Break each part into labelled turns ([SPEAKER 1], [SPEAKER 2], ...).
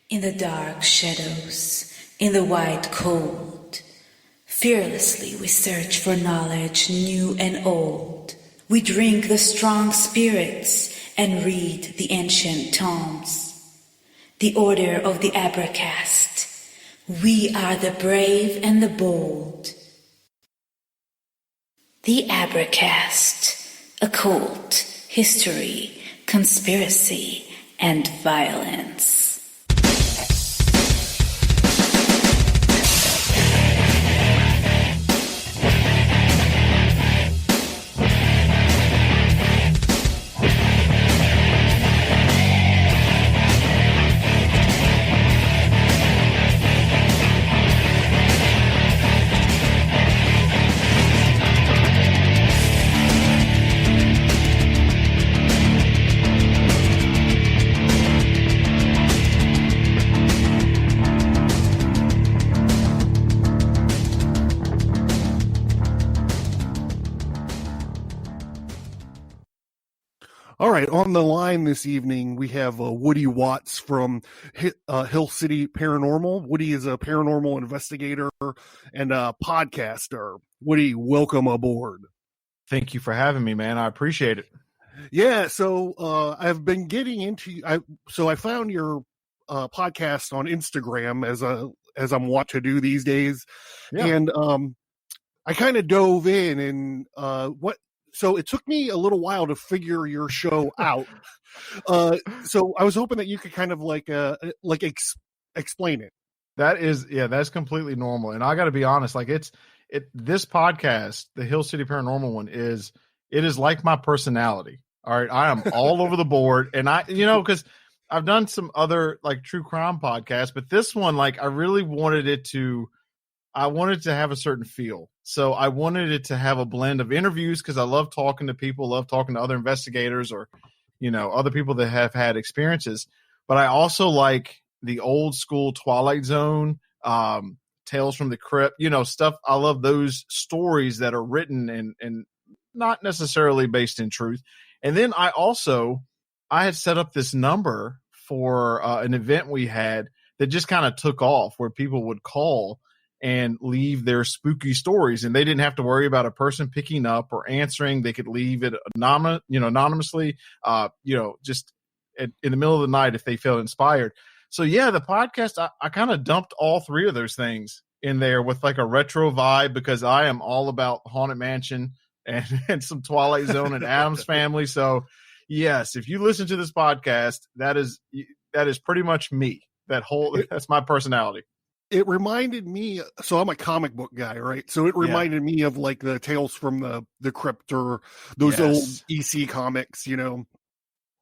[SPEAKER 1] In the dark shadows, in the white cold, fearlessly we search for knowledge new and old. We drink the strong spirits and read the ancient tomes. The order of the Abracast. We are the brave and the bold. The Abracast. Occult, history, conspiracy, and violence.
[SPEAKER 2] All right, on the line this evening, we have Woody Watts from Hill City Paranormal. Woody is a paranormal investigator and a podcaster. Woody, welcome aboard.
[SPEAKER 3] Thank you for having me, man. I appreciate it.
[SPEAKER 2] Yeah, so I've been getting into. I found your podcast on Instagram as I'm wont to do these days,
[SPEAKER 3] Yeah.
[SPEAKER 2] and I kind of dove in and So it took me a little while to figure your show out. So I was hoping that you could kind of explain it.
[SPEAKER 3] That's completely normal. And I got to be honest, this podcast, the Hill City Paranormal one, it is like my personality. All right, I am all over the board, and because I've done some other like true crime podcasts, but this one, I really wanted I wanted to have a certain feel. So I wanted it to have a blend of interviews because I love talking to people, love talking to other investigators or, other people that have had experiences. But I also like the old school Twilight Zone, Tales from the Crypt, stuff. I love those stories that are written and not necessarily based in truth. And then I had set up this number for an event we had that just kind of took off where people would call and leave their spooky stories, and they didn't have to worry about a person picking up or answering. They could leave it anonymously, just in the middle of the night if they felt inspired. So yeah, the podcast, I kind of dumped all three of those things in there with like a retro vibe because I am all about Haunted Mansion and some Twilight Zone and Addams Family. So yes, if you listen to this podcast, that is pretty much me. That's my personality.
[SPEAKER 2] It reminded me, so I'm a comic book guy, right? So it reminded me of like the Tales from the Crypt or those old EC comics,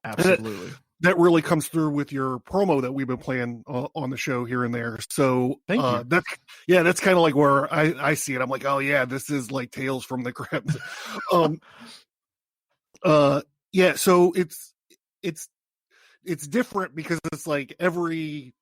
[SPEAKER 3] Absolutely.
[SPEAKER 2] That really comes through with your promo that we've been playing on the show here and there. So
[SPEAKER 3] thank you.
[SPEAKER 2] That's kind of like where I see it. I'm like, oh yeah, this is like Tales from the Crypt. So it's different because it's like every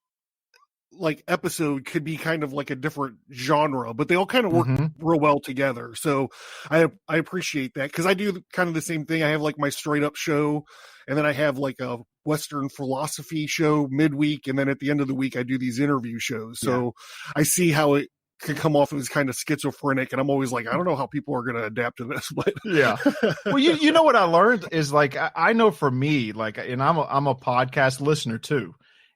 [SPEAKER 2] episode could be kind of like a different genre, but they all kind of work real well together. So I appreciate that because I do kind of the same thing. I have like my straight up show, and then I have like a Western philosophy show midweek, and then at the end of the week I do these interview shows. So I see how it could come off as kind of schizophrenic, and I'm always like, I don't know how people are going to adapt to this, but
[SPEAKER 3] yeah. Well, you know what I learned is like I know for me, and I'm a podcast listener too.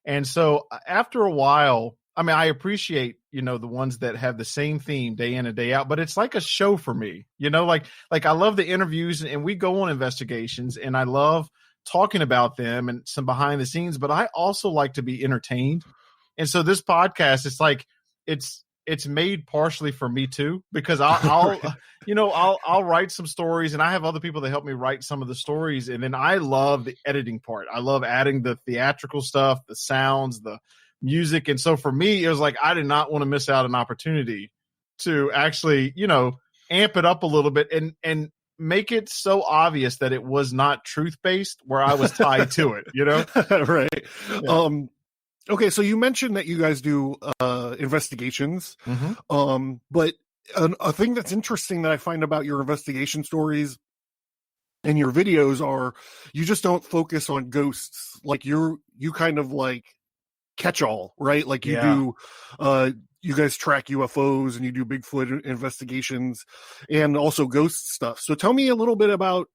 [SPEAKER 3] And so after a while, I mean, I appreciate, the ones that have the same theme day in and day out, but it's like a show for me, like I love the interviews and we go on investigations and I love talking about them and some behind the scenes, but I also like to be entertained. And so this podcast, it's like, it's made partially for me too, because I'll I'll write some stories and I have other people that help me write some of the stories. And then I love the editing part. I love adding the theatrical stuff, the sounds, the music. And so for me, it was like, I did not want to miss out an opportunity to actually, amp it up a little bit and make it so obvious that it was not truth-based where I was tied to it,
[SPEAKER 2] Right.
[SPEAKER 3] Yeah.
[SPEAKER 2] Okay, so you mentioned that you guys do investigations, but a thing that's interesting that I find about your investigation stories and your videos are you just don't focus on ghosts. Like you kind of like catch-all, right? Like you do, you guys track UFOs and you do Bigfoot investigations and also ghost stuff. So tell me a little bit about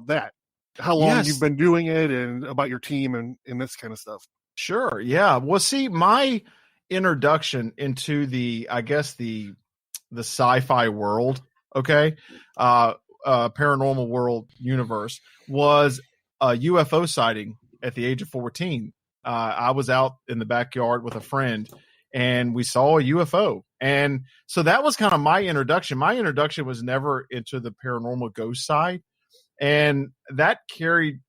[SPEAKER 2] that. How long you've been doing it and about your team and this kind of stuff.
[SPEAKER 3] Sure. Yeah. Well, see, my introduction into the sci-fi world, paranormal world universe, was a UFO sighting at the age of 14. I was out in the backyard with a friend and we saw a UFO. And so that was kind of my introduction. My introduction was never into the paranormal ghost side. And that carried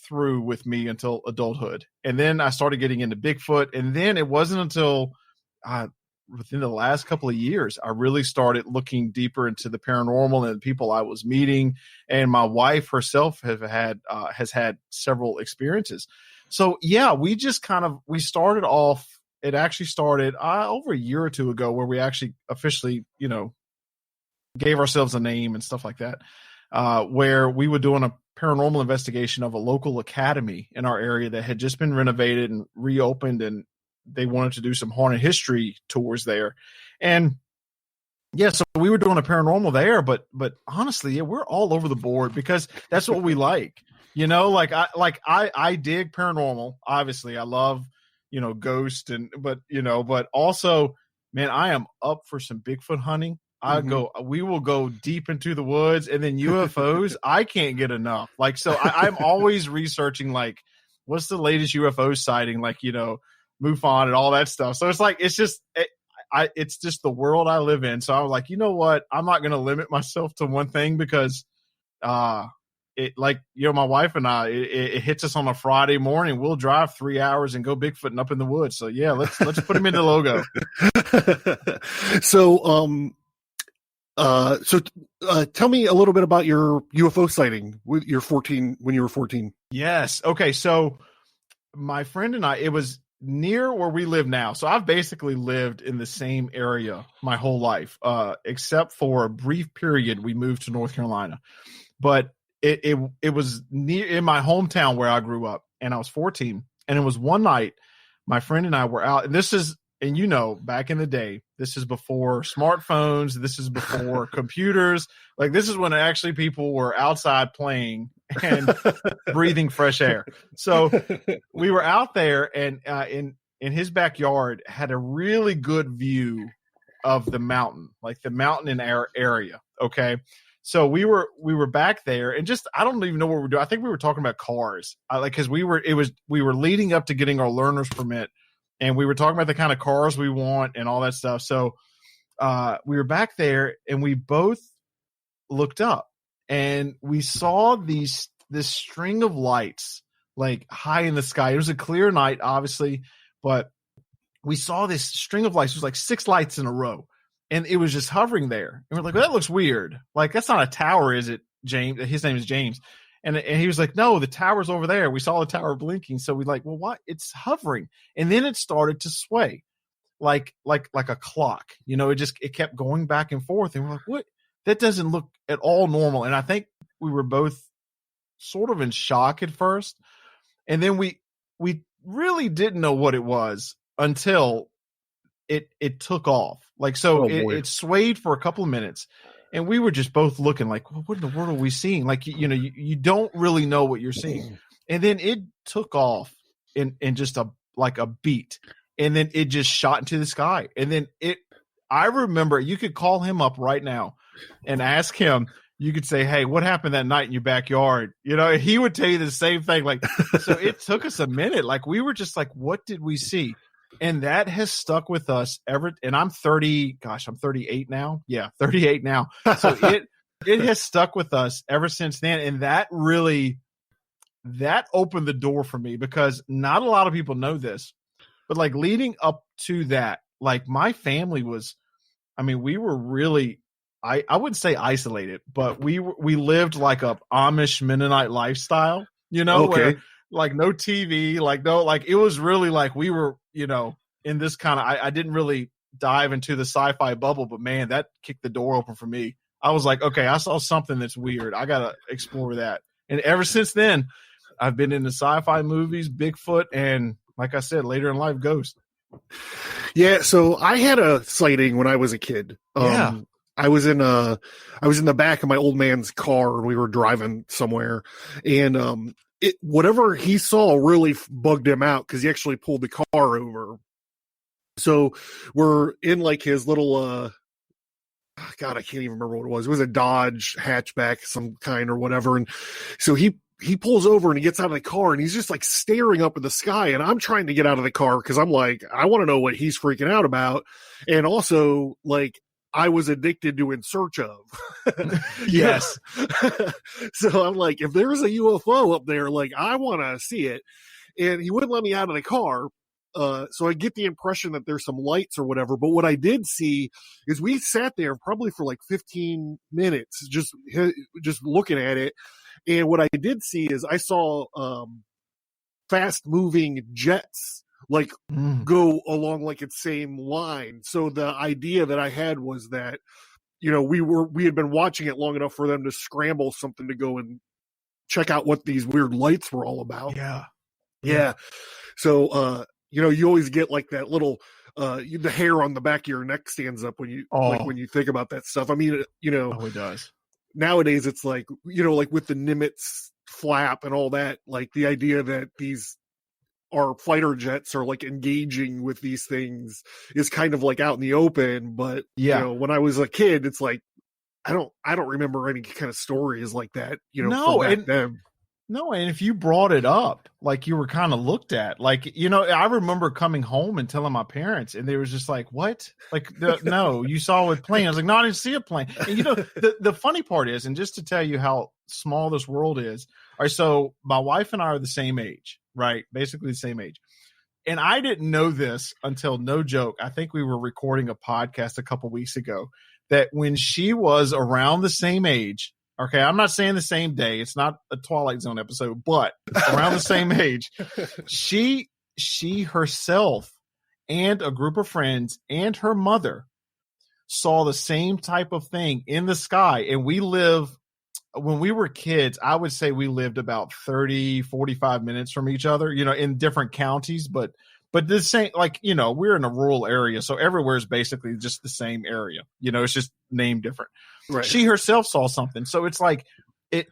[SPEAKER 3] through with me until adulthood. And then I started getting into Bigfoot. And then it wasn't until within the last couple of years, I really started looking deeper into the paranormal and the people I was meeting. And my wife herself has had several experiences. So yeah, we started off. It actually started over a year or two ago, where we actually officially, gave ourselves a name and stuff like that, where we were doing a paranormal investigation of a local academy in our area that had just been renovated and reopened, and they wanted to do some haunted history tours there. And yeah, so we were doing a paranormal there, but honestly, yeah, we're all over the board because that's what we like. I dig paranormal. Obviously, I love, ghost but also, man, I am up for some Bigfoot hunting. We will go deep into the woods, and then UFOs, I can't get enough. I'm always researching, what's the latest UFO sighting, MUFON and all that stuff. So it's just the world I live in. So I was like, you know what? I'm not going to limit myself to one thing because, my wife and I, it hits us on a Friday morning. We'll drive 3 hours and go Bigfooting up in the woods. So yeah, let's put him in the logo.
[SPEAKER 2] So tell me a little bit about your UFO sighting when you were 14.
[SPEAKER 3] Yes. Okay. So my friend and I, it was near where we live now. So I've basically lived in the same area my whole life, except for a brief period we moved to North Carolina. But it was near in my hometown where I grew up, and I was 14. And it was one night my friend and I were out, and back in the day, this is before smartphones. This is before computers. This is when actually people were outside playing and breathing fresh air. So we were out there, and in his backyard had a really good view of the mountain, the mountain in our area. Okay. So we were back there, and I don't even know what we're doing. I think we were talking about cars, because we were leading up to getting our learner's permit, and we were talking about the kind of cars we want and all that stuff. So we were back there, and we both looked up, and we saw this string of lights high in the sky. It was a clear night, obviously, but we saw this string of lights. It was 6 lights in a row. And it was just hovering there. And we're like, well, that looks weird. That's not a tower, is it, James? His name is James. And he was like, no, the tower's over there. We saw the tower blinking. So we're like, well, what? It's hovering. And then it started to sway like a clock. It kept going back and forth. And we're like, what? That doesn't look at all normal. And I think we were both sort of in shock at first. And then we really didn't know what it was until it took off. It swayed for a couple of minutes, and we were just both looking well, what in the world are we seeing? You don't really know what you're seeing. And then it took off in just a beat, and then it just shot into the sky. And then I remember, you could call him up right now and ask him. You could say, hey, what happened that night in your backyard? He would tell you the same thing. So it took us a minute. We were just what did we see? And that has stuck with us ever. And I'm 38 now. Yeah, 38 now. So it has stuck with us ever since then. And that opened the door for me, because not a lot of people know this, but leading up to that, my family was, we were really, I wouldn't say isolated, but we lived a Amish Mennonite lifestyle,
[SPEAKER 2] okay.
[SPEAKER 3] Where no TV, it was really we were, in this kind of, I didn't really dive into the sci-fi bubble, but man, that kicked the door open for me. I was like, okay, I saw something that's weird. I got to explore that. And ever since then, I've been into sci-fi movies, Bigfoot, and like I said, later in life ghost.
[SPEAKER 2] Yeah, so I had a sighting when I was a kid.
[SPEAKER 3] Yeah.
[SPEAKER 2] I was in the back of my old man's car and we were driving somewhere, and whatever he saw really bugged him out because he actually pulled the car over. So we're in like his little God, I can't even remember what it was. It was a Dodge hatchback, some kind or whatever. And so he pulls over and he gets out of the car and he's just like staring up at the sky. And I'm trying to get out of the car because I'm like, I want to know what he's freaking out about. And also, like, I was addicted to In Search Of.
[SPEAKER 3] Yes.
[SPEAKER 2] So I'm like, if there's a UFO up there, like, I want to see it. And he wouldn't let me out of the car. So I get the impression that there's some lights or whatever. But what I did see is we sat there probably for like 15 minutes, just looking at it. And what I did see is I saw fast moving jets like go along like its same line. So the idea that I had was that, you know, we had been watching it long enough for them to scramble something to go and check out what these weird lights were all about. Yeah. So, you know, you always get like that little, the hair on the back of your neck stands up when you, like when you think about that stuff. I mean, you know,
[SPEAKER 3] it does.
[SPEAKER 2] Nowadays it's like, you know, like with the Nimitz flap and all that, like the idea that our fighter jets are like engaging with these things is kind of like out in the open. But you know, when I was a kid, it's like, I don't remember any kind of stories like that, you know, from back then.
[SPEAKER 3] No, and if you brought it up, like you were kind of looked at, like, you know, I remember coming home and telling my parents, and they was just like, "What? Like, no, you saw a plane?" I was like, "No, I didn't see a plane." And you know, the funny part is, and just to tell you how small this world is, all right, so my wife and I are the same age, right? Basically the same age. And I didn't know this until, no joke, I think we were recording a podcast a couple weeks ago, that when she was around the same age. Okay, I'm not saying the same day. It's not a Twilight Zone episode, but around the same age, she herself and a group of friends and her mother saw the same type of thing in the sky. And when we were kids, I would say we lived about 30, 45 minutes from each other, you know, in different counties, but the same, like, you know, we're in a rural area, so everywhere is basically just the same area. You know, it's just named different. Right. She herself saw something. So it's like, it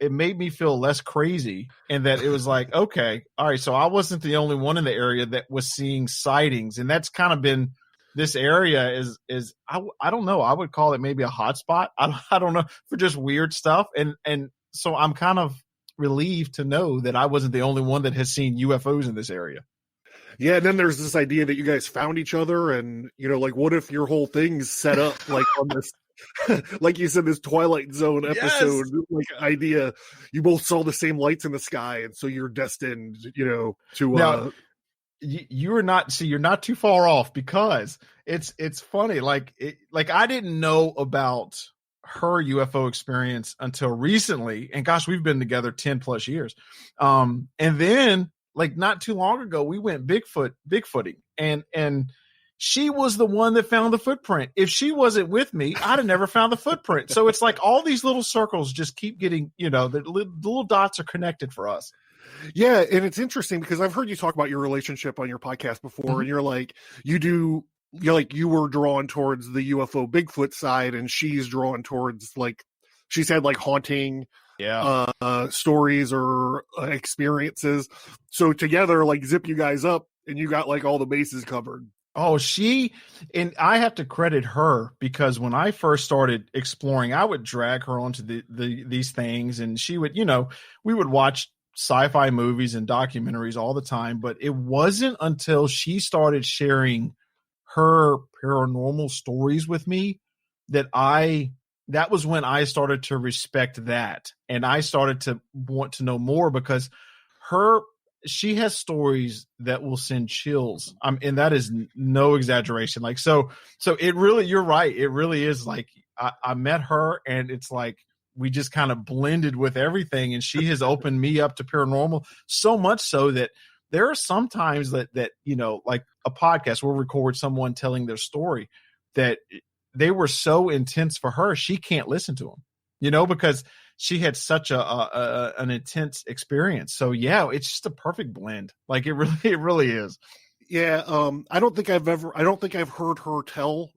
[SPEAKER 3] made me feel less crazy, and that it was like, okay, all right, so I wasn't the only one in the area that was seeing sightings. And that's kind of been, this area is I don't know, I would call it maybe a hot spot. I don't know, for just weird stuff. And so I'm kind of relieved to know that I wasn't the only one that has seen UFOs in this area.
[SPEAKER 2] Yeah, and then there's this idea that you guys found each other, and, you know, like, what if your whole thing's set up like on this, like you said, this Twilight Zone episode, like idea. You both saw the same lights in the sky, and so you're destined, you know, to.
[SPEAKER 3] Now, you're not too far off, because it's funny. Like I didn't know about her UFO experience until recently, and gosh, we've been together 10 plus years. And then, like, not too long ago, we went Bigfooting, and she was the one that found the footprint. If she wasn't with me, I'd have never found the footprint. So it's like all these little circles just keep getting, you know, the little dots are connected for us.
[SPEAKER 2] Yeah, and it's interesting because I've heard you talk about your relationship on your podcast before, and you're like, you were drawn towards the UFO Bigfoot side, and she's drawn towards, like, she's had like haunting stories or experiences. So together, like, zip you guys up, and you got like all the bases covered.
[SPEAKER 3] Oh, and I have to credit her, because when I first started exploring, I would drag her onto these things, and she would, you know, we would watch sci-fi movies and documentaries all the time. But it wasn't until she started sharing her paranormal stories with me that was when I started to respect that. And I started to want to know more, because she has stories that will send chills. And that is no exaggeration. Like, so it really, you're right. It really is like, I met her, and it's like, we just kind of blended with everything. And she has opened me up to paranormal, so much so that there are some times that, you know, like a podcast, we'll record someone telling their story that they were so intense for her, she can't listen to them, you know, because she had such an intense experience. So yeah, it's just a perfect blend. Like it really is.
[SPEAKER 2] Yeah. I don't think I've heard her tell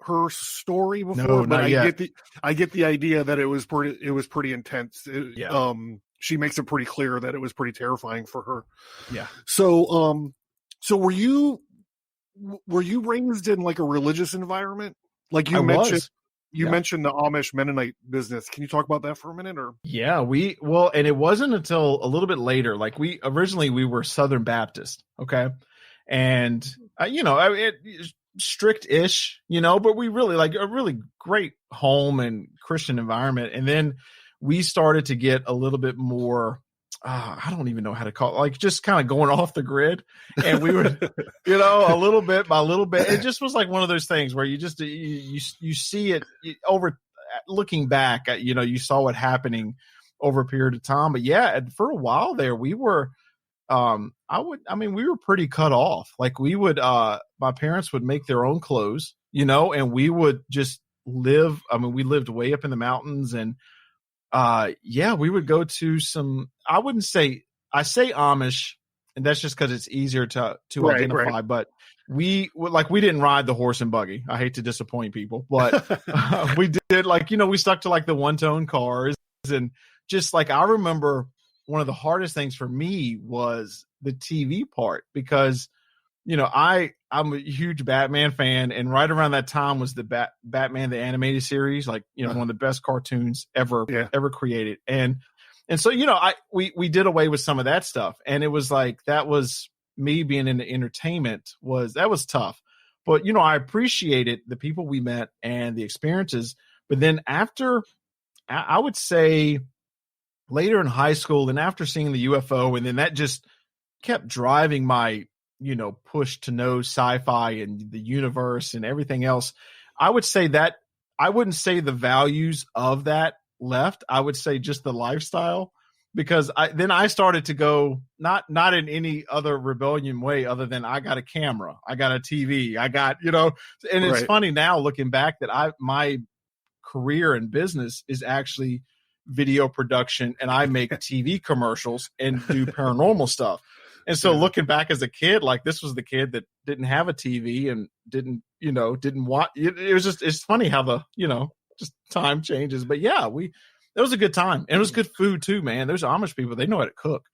[SPEAKER 2] her story before,
[SPEAKER 3] No,
[SPEAKER 2] but
[SPEAKER 3] not yet.
[SPEAKER 2] I get the idea that it was pretty intense.
[SPEAKER 3] Yeah.
[SPEAKER 2] She makes it pretty clear that it was pretty terrifying for her.
[SPEAKER 3] Yeah.
[SPEAKER 2] So, so were you raised in like a religious environment? Like you mentioned the Amish Mennonite business. Can you talk about that for a minute? Or
[SPEAKER 3] yeah, and it wasn't until a little bit later. Like we were Southern Baptist, okay, and strict-ish, but we really like a really great home and Christian environment. And then we started to get a little bit more, I don't even know how to call it, like just kind of going off the grid. And we would, a little bit by little bit. It just was like one of those things where you just, you see it over looking back at, you saw it happening over a period of time. But yeah, for a while there, we were, we were pretty cut off. Like we would, my parents would make their own clothes, and we would just live. I mean, we lived way up in the mountains, and we would go to some, I say Amish, and that's just because it's easier to identify,
[SPEAKER 2] right.
[SPEAKER 3] But we didn't ride the horse and buggy. I hate to disappoint people, but we did we stuck to like the one-tone cars. And just like, I remember one of the hardest things for me was the TV part, because, I'm a huge Batman fan, and right around that time was the Batman, the animated series, like, one of the best cartoons ever created. And so, we did away with some of that stuff, and it was like, that was me being into entertainment that was tough. But, I appreciated the people we met and the experiences. But then after, I would say later in high school, and after seeing the UFO, and then that just kept driving my, push to know sci-fi and the universe and everything else. I would say that I wouldn't say the values of that left. I would say just the lifestyle, because I started to go not in any other rebellion way other than I got a camera, I got a TV, I got, and it's funny now looking back that my career in business is actually video production, and I make TV commercials and do paranormal stuff. And so looking back as a kid, like this was the kid that didn't have a TV and didn't watch. It was just, it's funny how the, just time changes. But yeah, it was a good time. And it was good food too, man. Those Amish people, they know how to cook.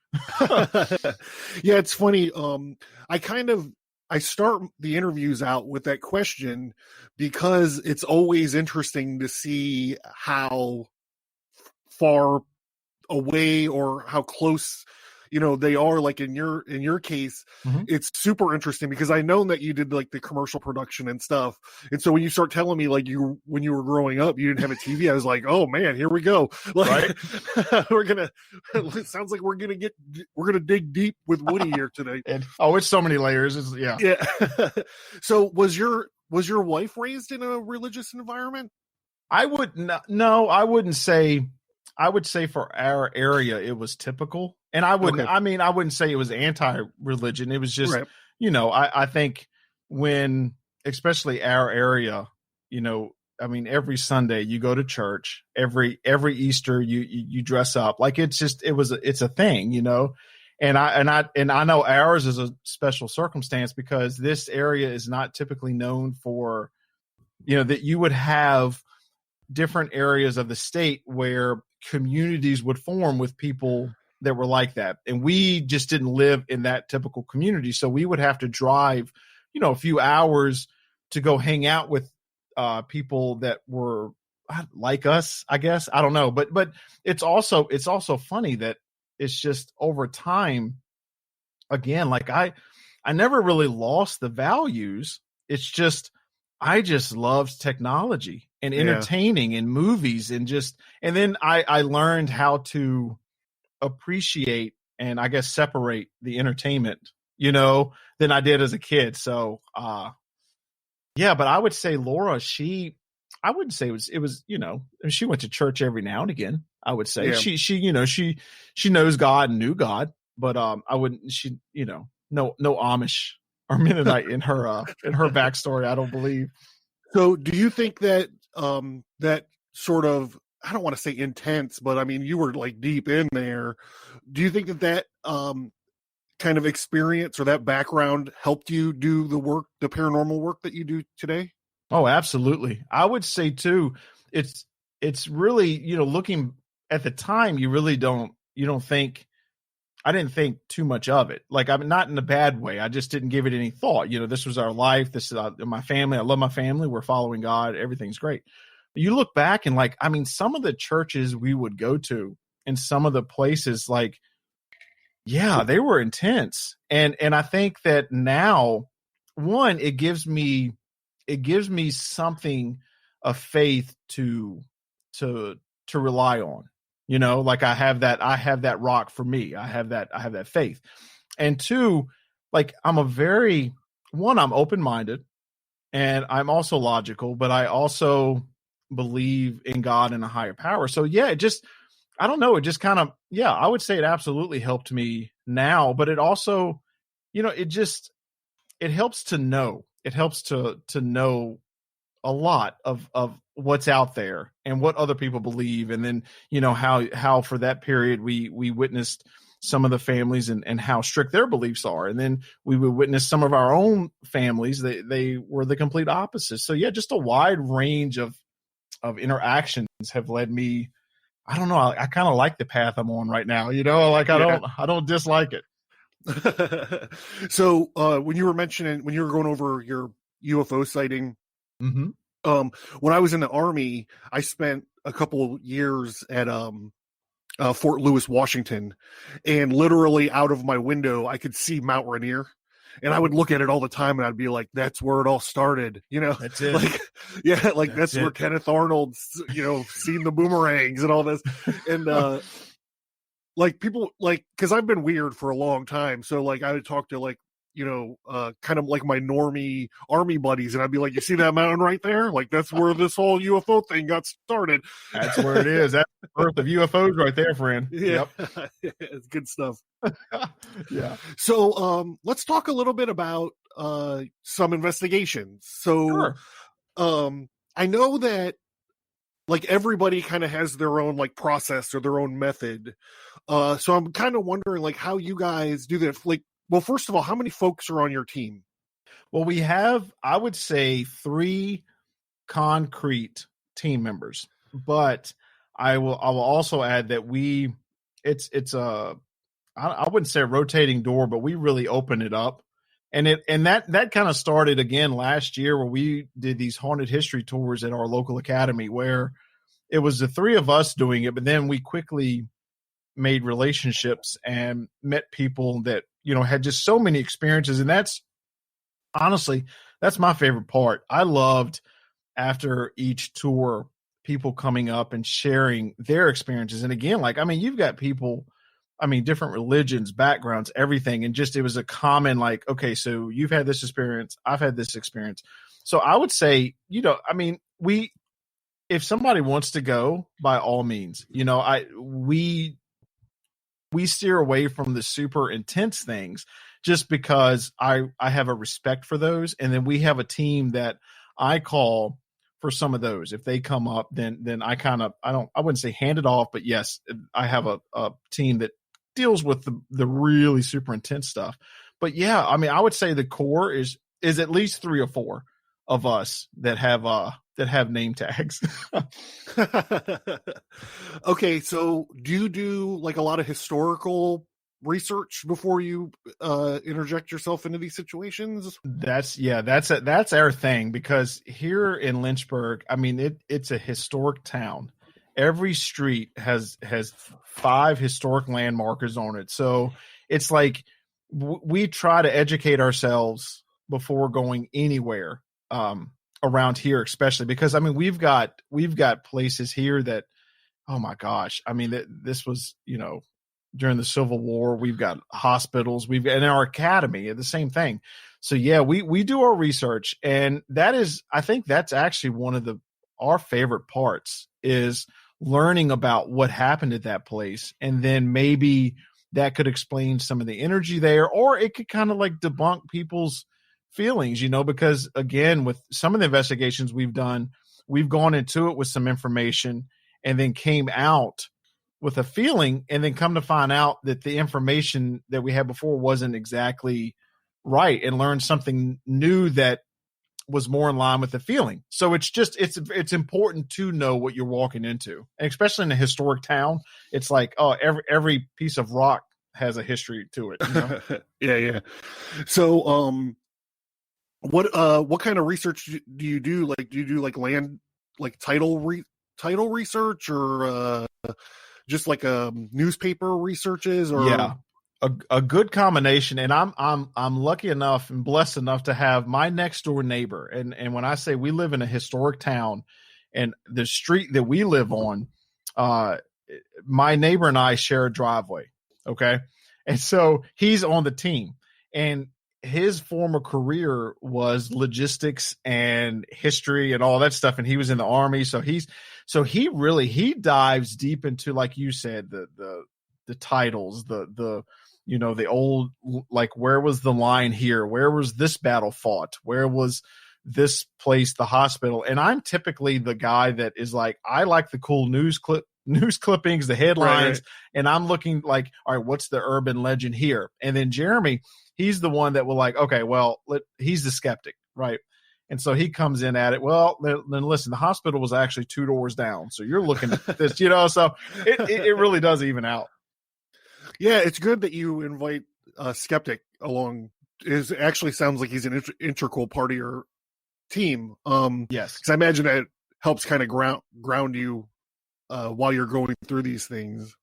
[SPEAKER 2] Yeah, it's funny. I start the interviews out with that question because it's always interesting to see how far away or how close they are. Like in your case, it's super interesting because I know that you did like the commercial production and stuff. And so when you start telling me like when you were growing up, you didn't have a TV, I was like, oh man, here we go. Like, right. It sounds like we're going to dig deep with Woody here today.
[SPEAKER 3] And, it's so many layers.
[SPEAKER 2] Yeah. So was your wife raised in a religious environment?
[SPEAKER 3] I wouldn't say. I would say for our area, it was typical. And I wouldn't say it was anti-religion. It was just, I think when, especially our area, every Sunday you go to church, every Easter you dress up. Like it's a thing, and I know ours is a special circumstance because this area is not typically known for, that you would have different areas of the state where communities would form with people that were like that. And we just didn't live in that typical community. So we would have to drive, a few hours to go hang out with people that were like us, I guess. I don't know. But it's also funny that it's just over time, again, like I never really lost the values. It's just, I just loved technology and entertaining and movies and then I learned how to appreciate and I guess separate the entertainment, than I did as a kid. So, but I would say Laura, I wouldn't say it was, she went to church every now and again. I would say she knows God and knew God, but I wouldn't, no Amish or Mennonite in her backstory. I don't believe.
[SPEAKER 2] So do you think that that sort of I don't want to say intense, but I mean, you were like deep in there. Do you think that kind of experience or that background helped you do the paranormal work that you do today?
[SPEAKER 3] Oh, absolutely. I would say too, it's really, looking at the time, you don't think, I didn't think too much of it. Like, I'm not in a bad way. I just didn't give it any thought. This was our life. This is my family. I love my family. We're following God. Everything's great. You look back and like, I mean, some of the churches we would go to and some of the places, like, yeah, they were intense. And I think that now, one, it gives me something of faith to rely on. Like I have that rock for me. I have that faith. And two, like I'm I'm open-minded and I'm also logical, but I also believe in God and a higher power. So yeah, I don't know. It just kind of, I would say it absolutely helped me now, but it also, it helps to know. It helps to know a lot of what's out there and what other people believe. And then, how for that period we witnessed some of the families and how strict their beliefs are. And then we would witness some of our own families. They were the complete opposite. So yeah, just a wide range of interactions have led me. I don't know. I kind of like the path I'm on right now. Like I don't dislike it.
[SPEAKER 2] So when you were going over your UFO sighting,
[SPEAKER 3] mm-hmm.
[SPEAKER 2] When I was in the Army, I spent a couple years at Fort Lewis, Washington, and literally out of my window, I could see Mount Rainier. And I would look at it all the time and I'd be like, that's where it all started.
[SPEAKER 3] That's it.
[SPEAKER 2] Like, that's where Kenneth Arnold's, seen the boomerangs and all this. And, like people like, cause I've been weird for a long time. So like I would talk to like, kind of like my normie Army buddies. And I'd be like, you see that mountain right there? Like, that's where this whole UFO thing got started.
[SPEAKER 3] That's where it is. That's the birth of UFOs right there, friend.
[SPEAKER 2] Yeah. Yep. It's good stuff.
[SPEAKER 3] Yeah.
[SPEAKER 2] So, let's talk a little bit about, some investigations. So,
[SPEAKER 3] sure.
[SPEAKER 2] I know that like everybody kind of has their own like process or their own method. So I'm kind of wondering like how you guys do that. Like, well, first of all, how many folks are on your team?
[SPEAKER 3] Well, we have, I would say, 3 concrete team members, but I will also add that it's a, I wouldn't say a rotating door, but we really open it up. And that kind of started again last year where we did these haunted history tours at our local academy where it was the 3 of us doing it, but then we quickly made relationships and met people that, had just so many experiences. And that's honestly, that's my favorite part. I loved after each tour, people coming up and sharing their experiences. And again, like, I mean, you've got people, I mean, different religions, backgrounds, everything. And just, it was a common, like, okay, so you've had this experience. I've had this experience. So I would say, I mean, if somebody wants to go, by all means, we steer away from the super intense things just because I have a respect for those. And then we have a team that I call for some of those. If they come up, then I wouldn't say hand it off, but yes, I have a team that deals with the really super intense stuff. But yeah, I mean, I would say the core is at least 3 or 4 of us that have name tags.
[SPEAKER 2] Okay, so do you do like a lot of historical research before you interject yourself into these situations?
[SPEAKER 3] That's our thing, because here in Lynchburg, I mean, it's a historic town. Every street has 5 historic landmarkers on it. So it's like we try to educate ourselves before going anywhere around here, especially because I mean we've got places here that, oh my gosh, I mean this was during the Civil War. We've got hospitals, we've got in our academy the same thing. So yeah, we do our research, and I think that's actually one of our favorite parts is learning about what happened at that place, and then maybe that could explain some of the energy there, or it could kind of like debunk people's feelings, because again, with some of the investigations we've done, we've gone into it with some information, and then came out with a feeling, and then come to find out that the information that we had before wasn't exactly right, and learned something new that was more in line with the feeling. So it's important to know what you're walking into, and especially in a historic town. It's like, oh, every piece of rock has a history to it. You know?
[SPEAKER 2] Yeah. So, what kind of research do you do? Like, do you do like land, like title research, or just like newspaper researches? Or
[SPEAKER 3] yeah, a good combination. And I'm lucky enough and blessed enough to have my next door neighbor. And when I say we live in a historic town, and the street that we live on, my neighbor and I share a driveway. Okay. And so he's on the team, and his former career was logistics and history and all that stuff. And he was in the Army. So he dives deep into, like you said, the titles, the old, like, where was the line here? Where was this battle fought? Where was this place, the hospital? And I'm typically the guy that is like, I like the cool news clippings, the headlines. Right. And I'm looking like, all right, what's the urban legend here? And then Jeremy, he's the one that will like, okay, well, he's the skeptic, right? And so he comes in at it. Well, then listen, the hospital was actually 2 doors down. So you're looking at this, so it really does even out.
[SPEAKER 2] Yeah, it's good that you invite a skeptic along. It actually sounds like he's an integral part of your team.
[SPEAKER 3] Yes,
[SPEAKER 2] because I imagine that helps kind of ground you while you're going through these things.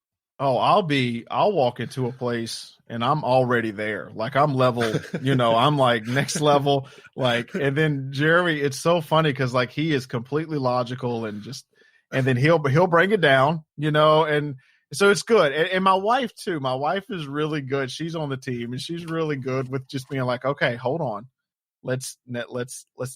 [SPEAKER 3] Oh, I'll walk into a place and I'm already there. Like, I'm level, I'm like next level. Like, and then Jeremy, it's so funny because like he is completely logical and then he'll bring it down, and so it's good. And my wife too. My wife is really good. She's on the team, and she's really good with just being like, okay, hold on. Let's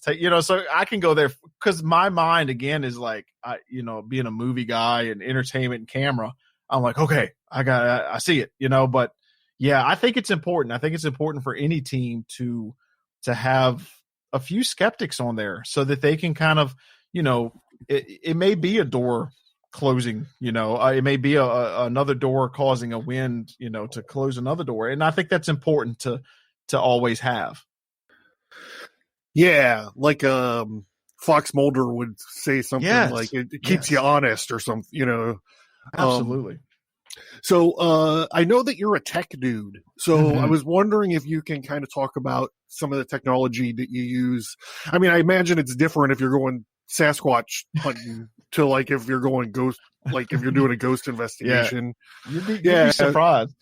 [SPEAKER 3] take, so I can go there because my mind again is like, being a movie guy and entertainment and camera. I'm like, okay, I see it, but yeah, I think it's important. I think it's important for any team to have a few skeptics on there so that they can kind of, it may be a door closing, it may be another door causing a wind, to close another door. And I think that's important to always have.
[SPEAKER 2] Yeah. Like, Fox Mulder would say something like it keeps you honest or something,
[SPEAKER 3] Absolutely.
[SPEAKER 2] So I know that you're a tech dude. So I was wondering if you can kind of talk about some of the technology that you use. I mean, I imagine it's different if you're going Sasquatch hunting to like if you're going ghost, like if you're doing a ghost investigation.
[SPEAKER 3] You'd be surprised.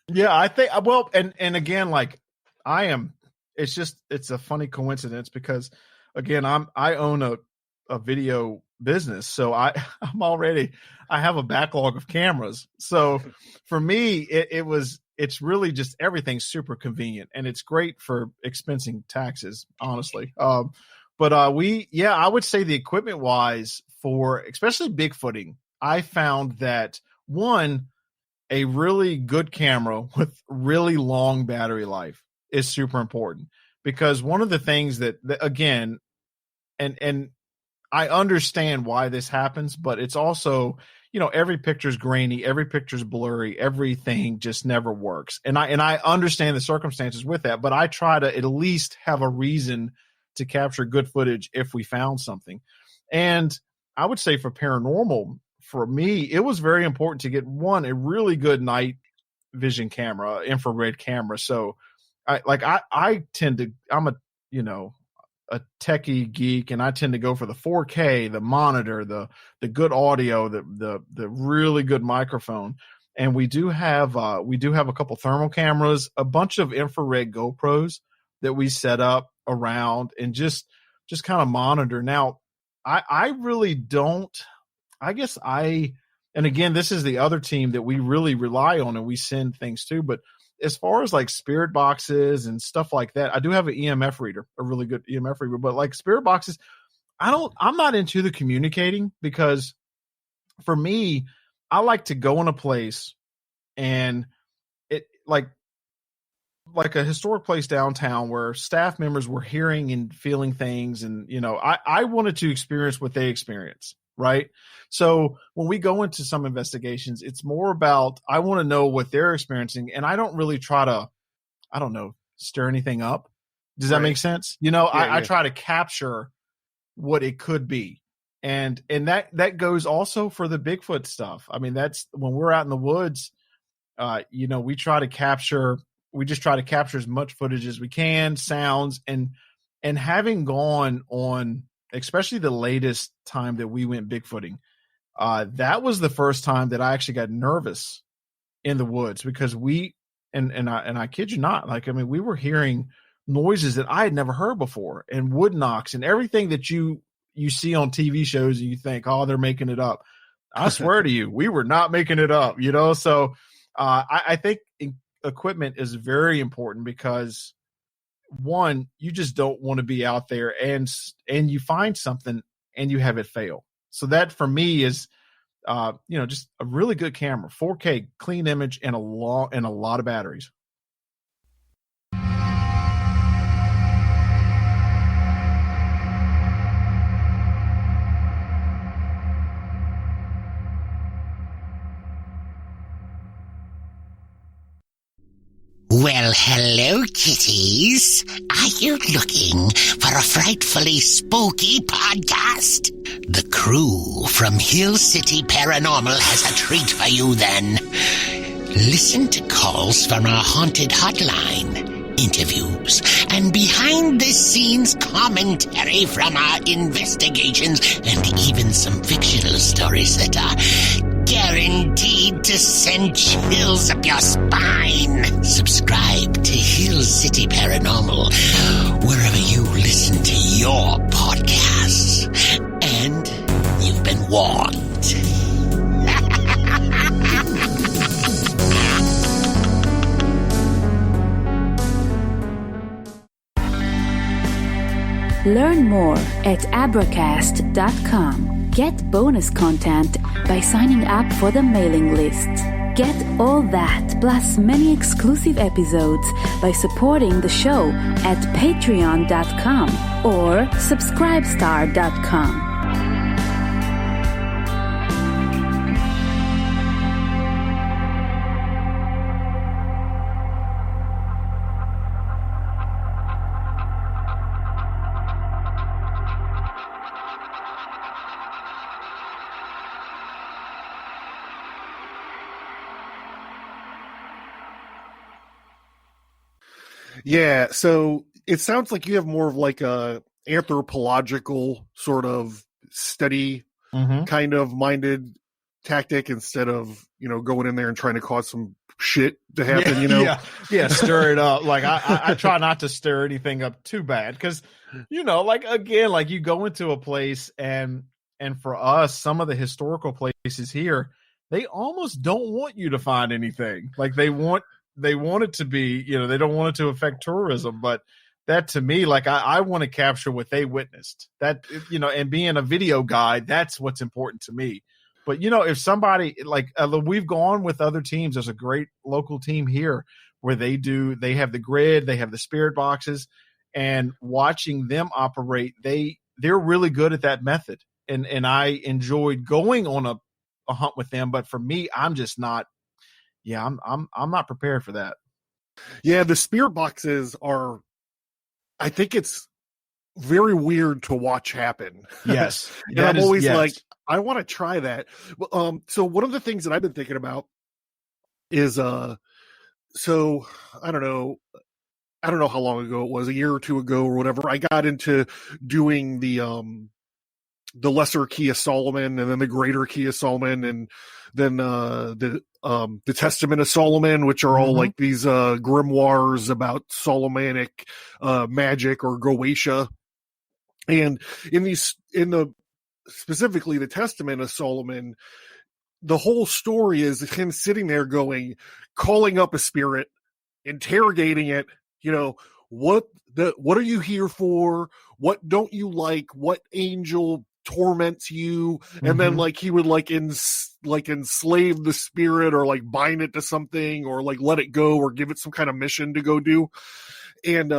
[SPEAKER 3] Yeah, I think, well, and again, like I am, it's a funny coincidence because again, I own a video business. So I have a backlog of cameras. So for me, it's really just everything's super convenient, and it's great for expensing taxes, honestly. But I would say the equipment wise for especially Bigfooting, I found that one, a really good camera with really long battery life is super important, because one of the things that again, and I understand why this happens, but it's also, every picture's grainy, every picture's blurry, everything just never works. And I understand the circumstances with that, but I try to at least have a reason to capture good footage if we found something. And I would say for paranormal, for me, it was very important to get a really good night vision camera, infrared camera. So I tend to, I'm a techie geek, and I tend to go for the 4K, the monitor, the good audio, the really good microphone. And we do have a couple thermal cameras, a bunch of infrared GoPros that we set up around and just kind of monitor. Now, I really don't, I guess and again, this is the other team that we really rely on and we send things to, but as far as like spirit boxes and stuff like that, I do have an EMF reader, a really good EMF reader, but like spirit boxes, I'm not into the communicating, because for me, I like to go in a place and it like a historic place downtown where staff members were hearing and feeling things. And, I wanted to experience what they experience. right? So when we go into some investigations, it's more about, I want to know what they're experiencing, and I don't really try to, I don't know, stir anything up. Does that make sense? You know, I try to capture what it could be. And that goes also for the Bigfoot stuff. I mean, that's when we're out in the woods, you know, we just try to capture as much footage as we can, sounds, and having gone on, especially the latest time that we went Bigfooting, that was the first time that I actually got nervous in the woods, because I kid you not, like, I mean, we were hearing noises that I had never heard before, and wood knocks and everything that you see on TV shows and you think, oh, they're making it up. I swear to you, we were not making it up, you know? So I think equipment is very important, because one, you just don't want to be out there and you find something and you have it fail. So that for me is, you know, just a really good camera, 4K, clean image, and a lot of batteries.
[SPEAKER 4] Well, hello, kitties. Are you looking for a frightfully spooky podcast? The crew from Hill City Paranormal has a treat for you then. Listen to calls from our haunted hotline, interviews, and behind-the-scenes commentary from our investigations, and even some fictional stories that are guaranteed to send chills up your spine. Subscribe to Hill City Paranormal wherever you listen to your podcasts. And you've been warned.
[SPEAKER 1] Learn more at abracast.com. Get bonus content by signing up for the mailing list. Get all that plus many exclusive episodes by supporting the show at patreon.com or subscribestar.com.
[SPEAKER 2] Yeah, so it sounds like you have more of like a anthropological sort of study kind of minded tactic, instead of, you know, going in there and trying to cause some shit to happen, you know?
[SPEAKER 3] Yeah, stir it up. Like I try not to stir anything up too bad, because, you know, like, again, like, you go into a place, and for us, some of the historical places here, they almost don't want you to find anything. Like, they want it to be, you know, they don't want it to affect tourism. But that, to me, like, I want to capture what they witnessed. That, you know, and being a video guy, that's what's important to me. But, you know, if somebody, like, we've gone with other teams. There's a great local team here where they have the grid, they have the spirit boxes, and watching them operate, they're really good at that method. And I enjoyed going on a hunt with them. But for me, I'm just not. Yeah, I'm not prepared for that.
[SPEAKER 2] Yeah, the spirit boxes are, I think it's very weird to watch happen.
[SPEAKER 3] Yes.
[SPEAKER 2] And I'm always like, I want to try that. So one of the things that I've been thinking about is, so I don't know how long ago it was, a year or two ago or whatever, I got into doing the lesser key of Solomon, and then the greater key of Solomon, and then the Testament of Solomon, which are all like these grimoires about Solomonic magic or Goetia. And specifically the Testament of Solomon, the whole story is him sitting there calling up a spirit, interrogating it, you know, what are you here for? What don't you like? What angel torments you? And then, like, he would enslave the spirit, or like bind it to something, or like let it go, or give it some kind of mission to go do. And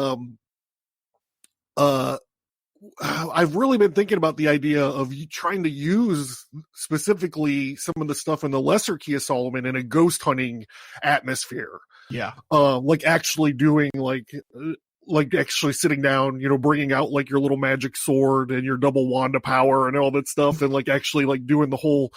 [SPEAKER 2] I've really been thinking about the idea of trying to use specifically some of the stuff in the Lesser Key of Solomon in a ghost hunting atmosphere.
[SPEAKER 3] Yeah.
[SPEAKER 2] Like actually doing like actually sitting down, bringing out like your little magic sword and your double wand of power and all that stuff, and like actually like doing the whole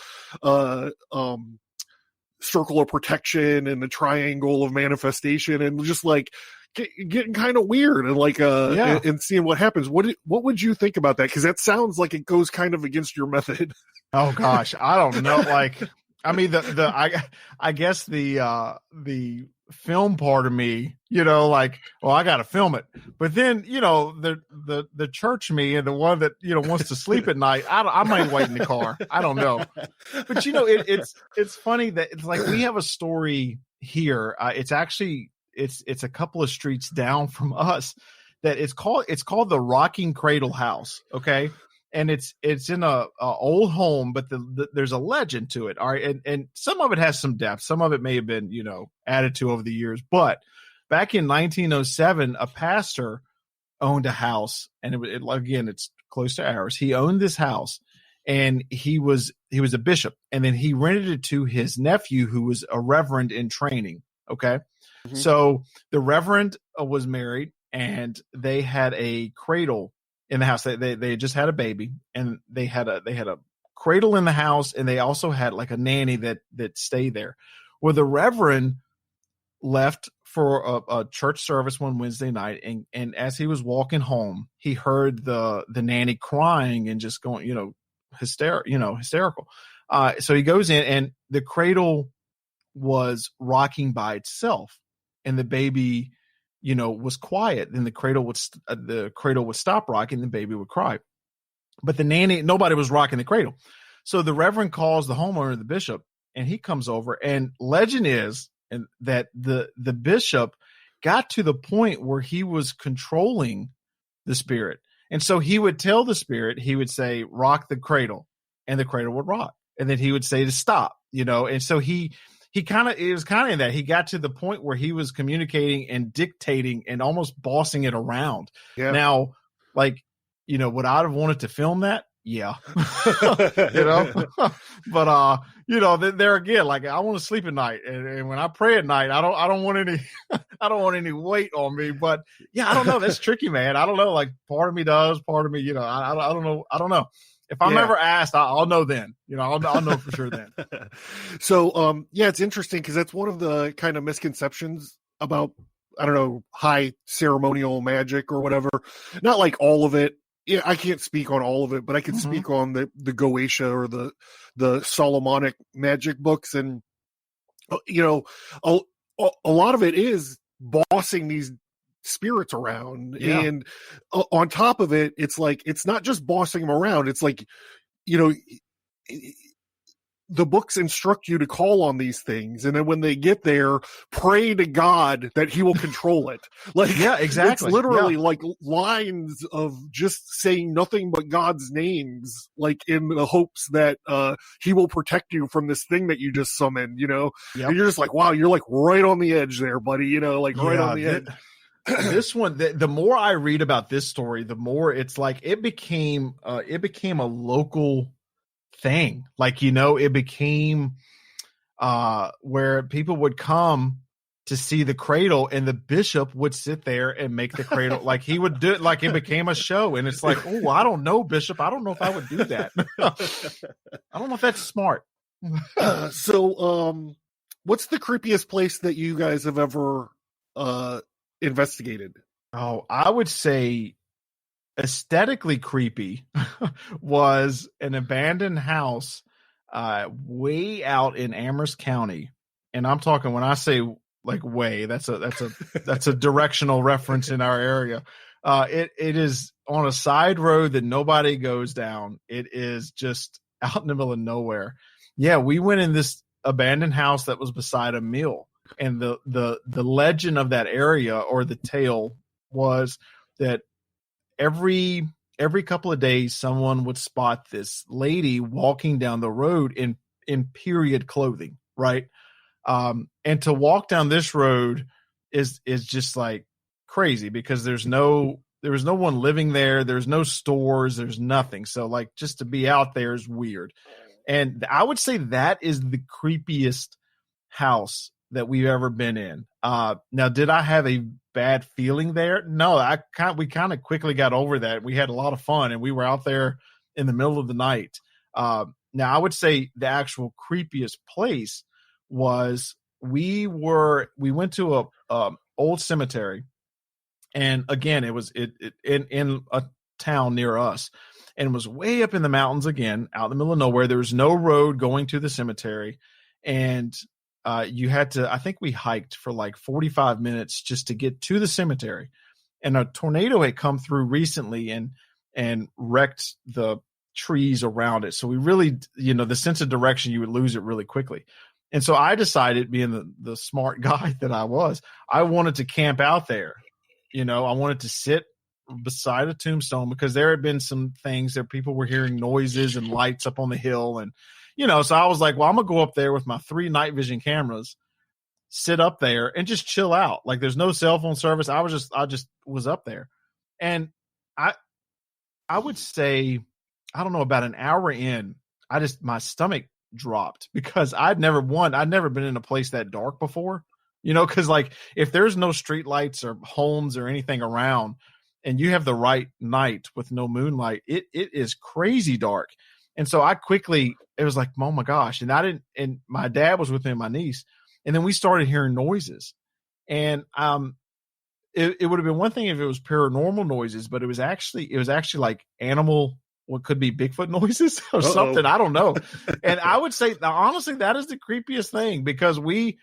[SPEAKER 2] circle of protection and the triangle of manifestation, and just like getting kind of weird and like and seeing what happens. What would you think about that? Because that sounds like it goes kind of against your method.
[SPEAKER 3] Oh gosh, I don't know. Like, I mean, I guess the film part of me, like, well, I got to film it. But then, the church me and the one that, wants to sleep at night, I might wait in the car. I don't know. But, it's funny that it's like we have a story here. It's actually, it's a couple of streets down from us that it's called the Rocking Cradle House. Okay. And it's in a old home, but there's a legend to it. All right. And some of it has some depth. Some of it may have been, added to over the years. But back in 1907, a pastor owned a house, and again, it's close to ours. He owned this house, and he was a bishop, and then he rented it to his nephew, who was a reverend in training. Okay. Mm-hmm. So the reverend was married, and they had a cradle in the house. They just had a baby, and they had a cradle in the house, and they also had like a nanny that stayed there. Well, the reverend left for a church service one Wednesday night, and as he was walking home, he heard the nanny crying and just going, hysterical. So he goes in, and the cradle was rocking by itself, and the baby, was quiet. Then the cradle would stop rocking, the baby would cry. But the nanny, nobody was rocking the cradle. So the reverend calls the homeowner, the bishop, and he comes over. And legend is that the bishop got to the point where he was controlling the spirit. And so he would tell the spirit, he would say, rock the cradle, and the cradle would rock. And then he would say to stop, and so it was kind of in that he got to the point where he was communicating and dictating and almost bossing it around. Yeah. Now, like, would I have wanted to film that? Yeah. But, there again, like, I want to sleep at night, and when I pray at night, I don't want any weight on me. But yeah, I don't know. That's tricky, man. I don't know. Like, part of me does, part of me, I don't know. I don't know. If I'm ever asked, I'll know then. I'll know for sure then.
[SPEAKER 2] So, it's interesting because that's one of the kind of misconceptions about, I don't know, high ceremonial magic or whatever. Not like all of it. Yeah, I can't speak on all of it, but I can speak on the Goetia or the Solomonic magic books, and a lot of it is bossing these spirits around, and on top of it, it's like it's not just bossing them around. It's like the books instruct you to call on these things, and then when they get there, pray to God that he will control it. Like, yeah, exactly. It's literally like lines of just saying nothing but God's names, like in the hopes that he will protect you from this thing that you just summoned, And you're just like, wow, you're like right on the edge there, buddy, right on the edge.
[SPEAKER 3] This one, the more I read about this story, the more it's like it became a local thing. Like, it became where people would come to see the cradle, and the bishop would sit there and make the cradle. Like, he would do it, like it became a show. And it's like, oh, I don't know, bishop. I don't know if I would do that. I don't know if that's smart.
[SPEAKER 2] So, what's the creepiest place that you guys have ever investigated?
[SPEAKER 3] Oh, I would say aesthetically creepy was an abandoned house way out in Amherst County. And I'm talking, when I say like way, that's a directional reference in our area. It is on a side road that nobody goes down. It is just out in the middle of nowhere. Yeah, we went in this abandoned house that was beside a mill. And the legend of that area, or the tale, was that every couple of days someone would spot this lady walking down the road in period clothing, right? And to walk down this road is just like crazy, because there's no there was no one living there. There's no stores. There's nothing. So like just to be out there is weird. And I would say that is the creepiest house that we've ever been in. Now, did I have a bad feeling there? No, we kind of quickly got over that. We had a lot of fun, and we were out there in the middle of the night. Now, I would say the actual creepiest place was we went to a old cemetery, and again, it was in a town near us. And it was way up in the mountains again, out in the middle of nowhere. There was no road going to the cemetery. And you had to, I think we hiked for like 45 minutes just to get to the cemetery. And a tornado had come through recently and wrecked the trees around it. So we really, the sense of direction, you would lose it really quickly. And so I decided, being the smart guy that I was, I wanted to camp out there. I wanted to sit beside a tombstone because there had been some things that people were hearing noises and lights up on the hill. And, so I was like, well, I'm going to go up there with my 3 night vision cameras, sit up there and just chill out. Like there's no cell phone service. I just was up there. And I would say, I don't know, about an hour in, my stomach dropped because I'd never been in a place that dark before, cause like if there's no street lights or homes or anything around, and you have the right night with no moonlight, it is crazy dark. And so it was like, oh my gosh. And my dad was with me and my niece. And then we started hearing noises. And it would have been one thing if it was paranormal noises, but it was actually like animal, what could be Bigfoot noises or something. I don't know. And I would say, honestly, that is the creepiest thing because it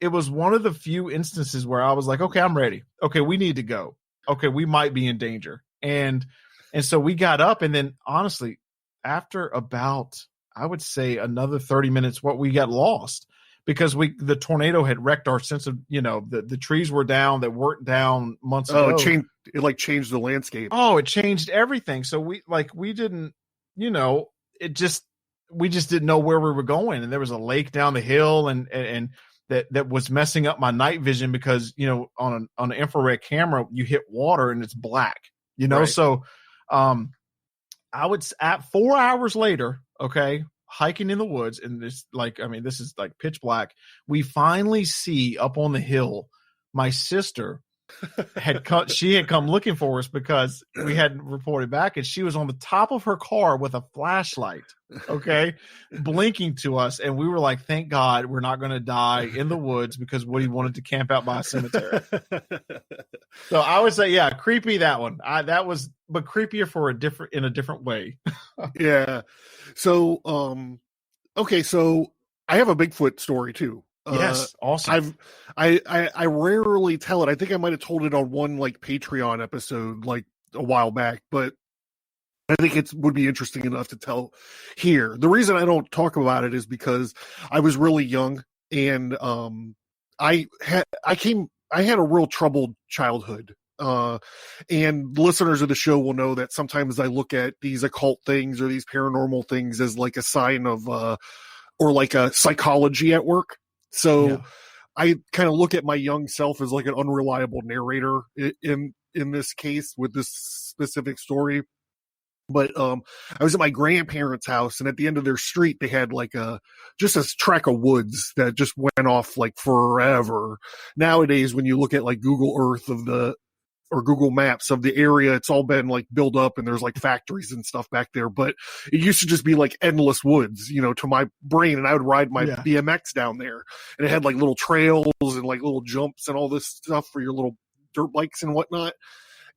[SPEAKER 3] was one of the few instances where I was like, okay, I'm ready. Okay, we need to go. Okay, we might be in danger. And so we got up, and then honestly, after about, I would say another 30 minutes, we got lost because the tornado had wrecked our sense of, the trees were down that weren't down months ago.
[SPEAKER 2] It changed the landscape.
[SPEAKER 3] Oh, it changed everything. So we didn't, we just didn't know where we were going. And there was a lake down the hill and that was messing up my night vision because, on an infrared camera, you hit water and it's black, Right. So, I would, at 4 hours later, okay, hiking in the woods, and this is like pitch black. We finally see up on the hill, my sister she had come looking for us because we hadn't reported back, and she was on the top of her car with a flashlight, okay, blinking to us. And we were like, thank God we're not going to die in the woods because Woody wanted to camp out by a cemetery. So I would say, yeah, creepy, that one. But creepier in a different way.
[SPEAKER 2] Yeah. So, okay. So I have a Bigfoot story too.
[SPEAKER 3] Yes, awesome.
[SPEAKER 2] I rarely tell it. I think I might have told it on one like Patreon episode like a while back, but I think it would be interesting enough to tell here. The reason I don't talk about it is because I was really young, and I had a real troubled childhood. And listeners of the show will know that sometimes I look at these occult things or these paranormal things as like a sign of or like a psychology at work. So yeah. I kind of look at my young self as like an unreliable narrator in this case with this specific story. But I was at my grandparents' house, and at the end of their street, they had like just a tract of woods that just went off like forever. Nowadays, when you look at like Google Earth or Google Maps of the area, it's all been like built up and there's like factories and stuff back there. But it used to just be like endless woods, to my brain. And I would ride my BMX down there, and it had like little trails and like little jumps and all this stuff for your little dirt bikes and whatnot.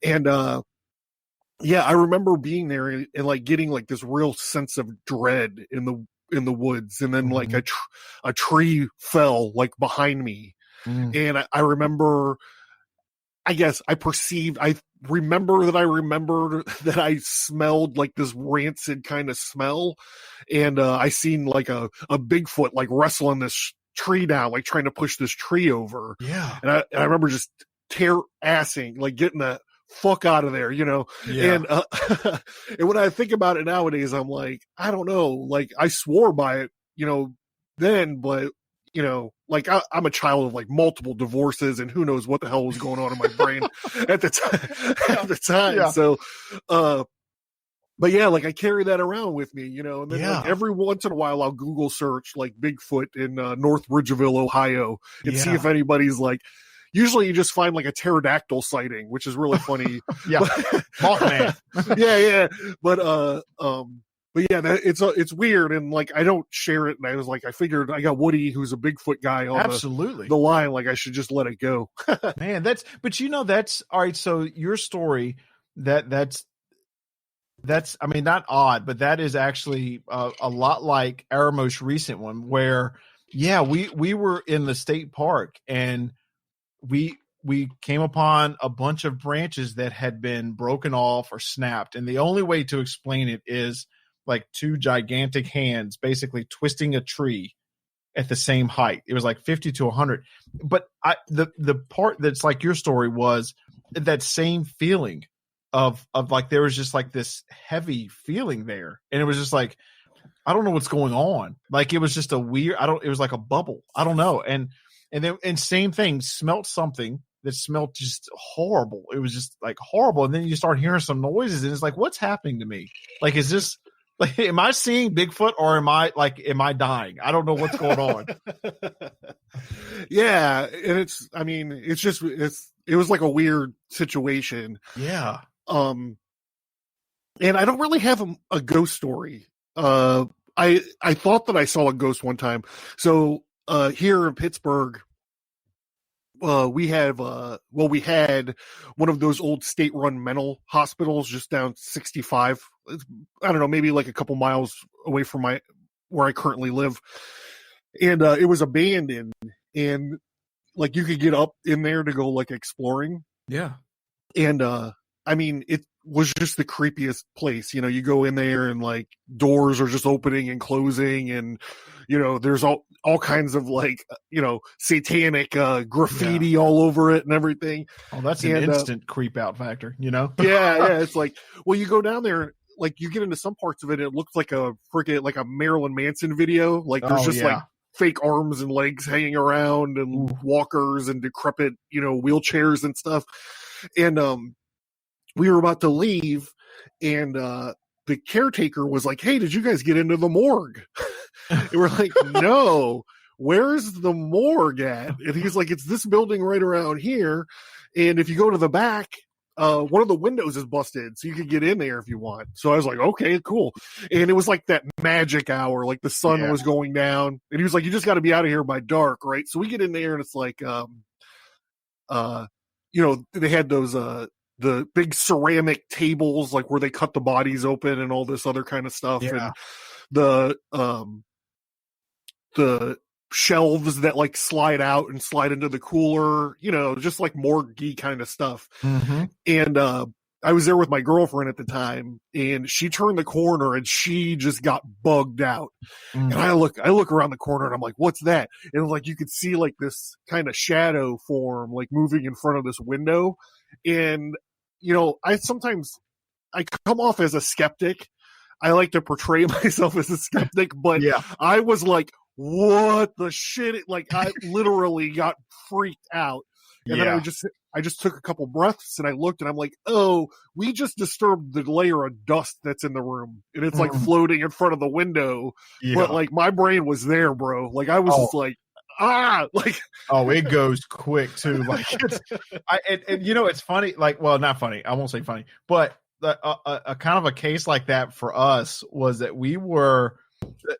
[SPEAKER 2] And, I remember being there and like getting like this real sense of dread in the woods. And then like a tree fell like behind me. And I remember, I guess I remembered that I smelled like this rancid kind of smell. And I seen like a Bigfoot like wrestling this tree down, like trying to push this tree over.
[SPEAKER 3] Yeah.
[SPEAKER 2] And I remember just tear-assing, like getting the fuck out of there, Yeah. And, and when I think about it nowadays, I'm like, I don't know, like I swore by it, then, but like I'm a child of like multiple divorces and who knows what the hell was going on in my brain at the time. At the time.
[SPEAKER 3] Yeah.
[SPEAKER 2] So, but yeah, like I carry that around with me, and then like every once in a while I'll Google search like Bigfoot in North Ridgeville, Ohio, and see if anybody's like. Usually you just find like a pterodactyl sighting, which is really funny.
[SPEAKER 3] Yeah, Mothman.
[SPEAKER 2] yeah. But yeah, it's weird, and like I don't share it. And I was like, I figured I got Woody, who's a Bigfoot guy, on the line. Like I should just let it go.
[SPEAKER 3] Man, that's all right. So your story that's I mean, not odd, but that is actually a lot like our most recent one, where we were in the state park and we came upon a bunch of branches that had been broken off or snapped, and the only way to explain it is like two gigantic hands basically twisting a tree at the same height. It was like 50 to 100. But the part that's like your story was that same feeling of like there was just like this heavy feeling there, and it was just like I don't know what's going on. Like it was just a weird. It was like a bubble. I don't know. And same thing, smelt something that smelled just horrible. It was just like horrible. And then you start hearing some noises and it's like, what's happening to me? Like, is this like, am I seeing Bigfoot or am I dying? I don't know what's going on.
[SPEAKER 2] Yeah. And it was like a weird situation.
[SPEAKER 3] Yeah.
[SPEAKER 2] And I don't really have a ghost story. I thought that I saw a ghost one time. So, here in Pittsburgh, we had one of those old state-run mental hospitals just down 65. I don't know, maybe like a couple miles away from where I currently live. And it was abandoned, and like you could get up in there to go like exploring.
[SPEAKER 3] Yeah.
[SPEAKER 2] And I mean, it was just the creepiest place. You go in there and like doors are just opening and closing, and there's all kinds of like satanic graffiti all over it and everything.
[SPEAKER 3] Oh, that's an instant creep out factor,
[SPEAKER 2] Yeah. It's like, well, you go down there, like you get into some parts of it, it looks like a Marilyn Manson video. Like there's like fake arms and legs hanging around and walkers and decrepit, wheelchairs and stuff. And we were about to leave, and the caretaker was like, "Hey, did you guys get into the morgue?" And we're like, "No, where's the morgue at?" And he's like, "It's this building right around here. And if you go to the back, one of the windows is busted, so you can get in there if you want." So I was like, "Okay, cool." And it was like that magic hour, like the sun was going down, and he was like, "You just got to be out of here by dark, right?" So we get in there, and it's like, they had those the big ceramic tables, like where they cut the bodies open and all this other kind of stuff.
[SPEAKER 3] Yeah.
[SPEAKER 2] And the shelves that like slide out and slide into the cooler, just like morgue-y kind of stuff.
[SPEAKER 3] Mm-hmm.
[SPEAKER 2] And I was there with my girlfriend at the time, and she turned the corner and she just got bugged out. Mm-hmm. And I look around the corner and I'm like, "What's that?" And like you could see like this kind of shadow form like moving in front of this window. And I come off as a skeptic. I like to portray myself as a skeptic, but I was like, "What the shit?" Like I literally got freaked out. And then I just took a couple breaths and I looked and I'm like, "Oh, we just disturbed the layer of dust that's in the room, and it's like floating in front of the window." Yeah. But like my brain was there, bro. Like I was just like, like,
[SPEAKER 3] oh, it goes quick too. Like it's funny. Like, well, not funny. I won't say funny, but a kind of a case like that for us was that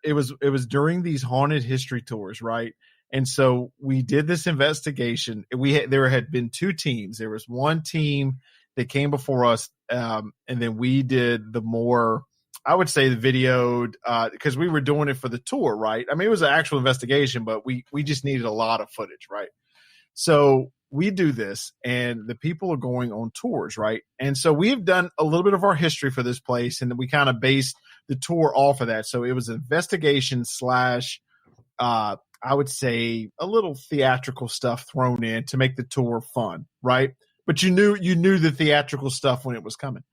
[SPEAKER 3] it was during these haunted history tours, right? And so we did this investigation. There had been two teams. There was one team that came before us, and then we did the more, I would say, the videoed, because we were doing it for the tour, right? I mean, it was an actual investigation, but we just needed a lot of footage, right? So we do this, and the people are going on tours, right? And so we've done a little bit of our history for this place, and then we kind of based the tour off of that. So it was an investigation / I would say a little theatrical stuff thrown in to make the tour fun, right? But you knew the theatrical stuff when it was coming.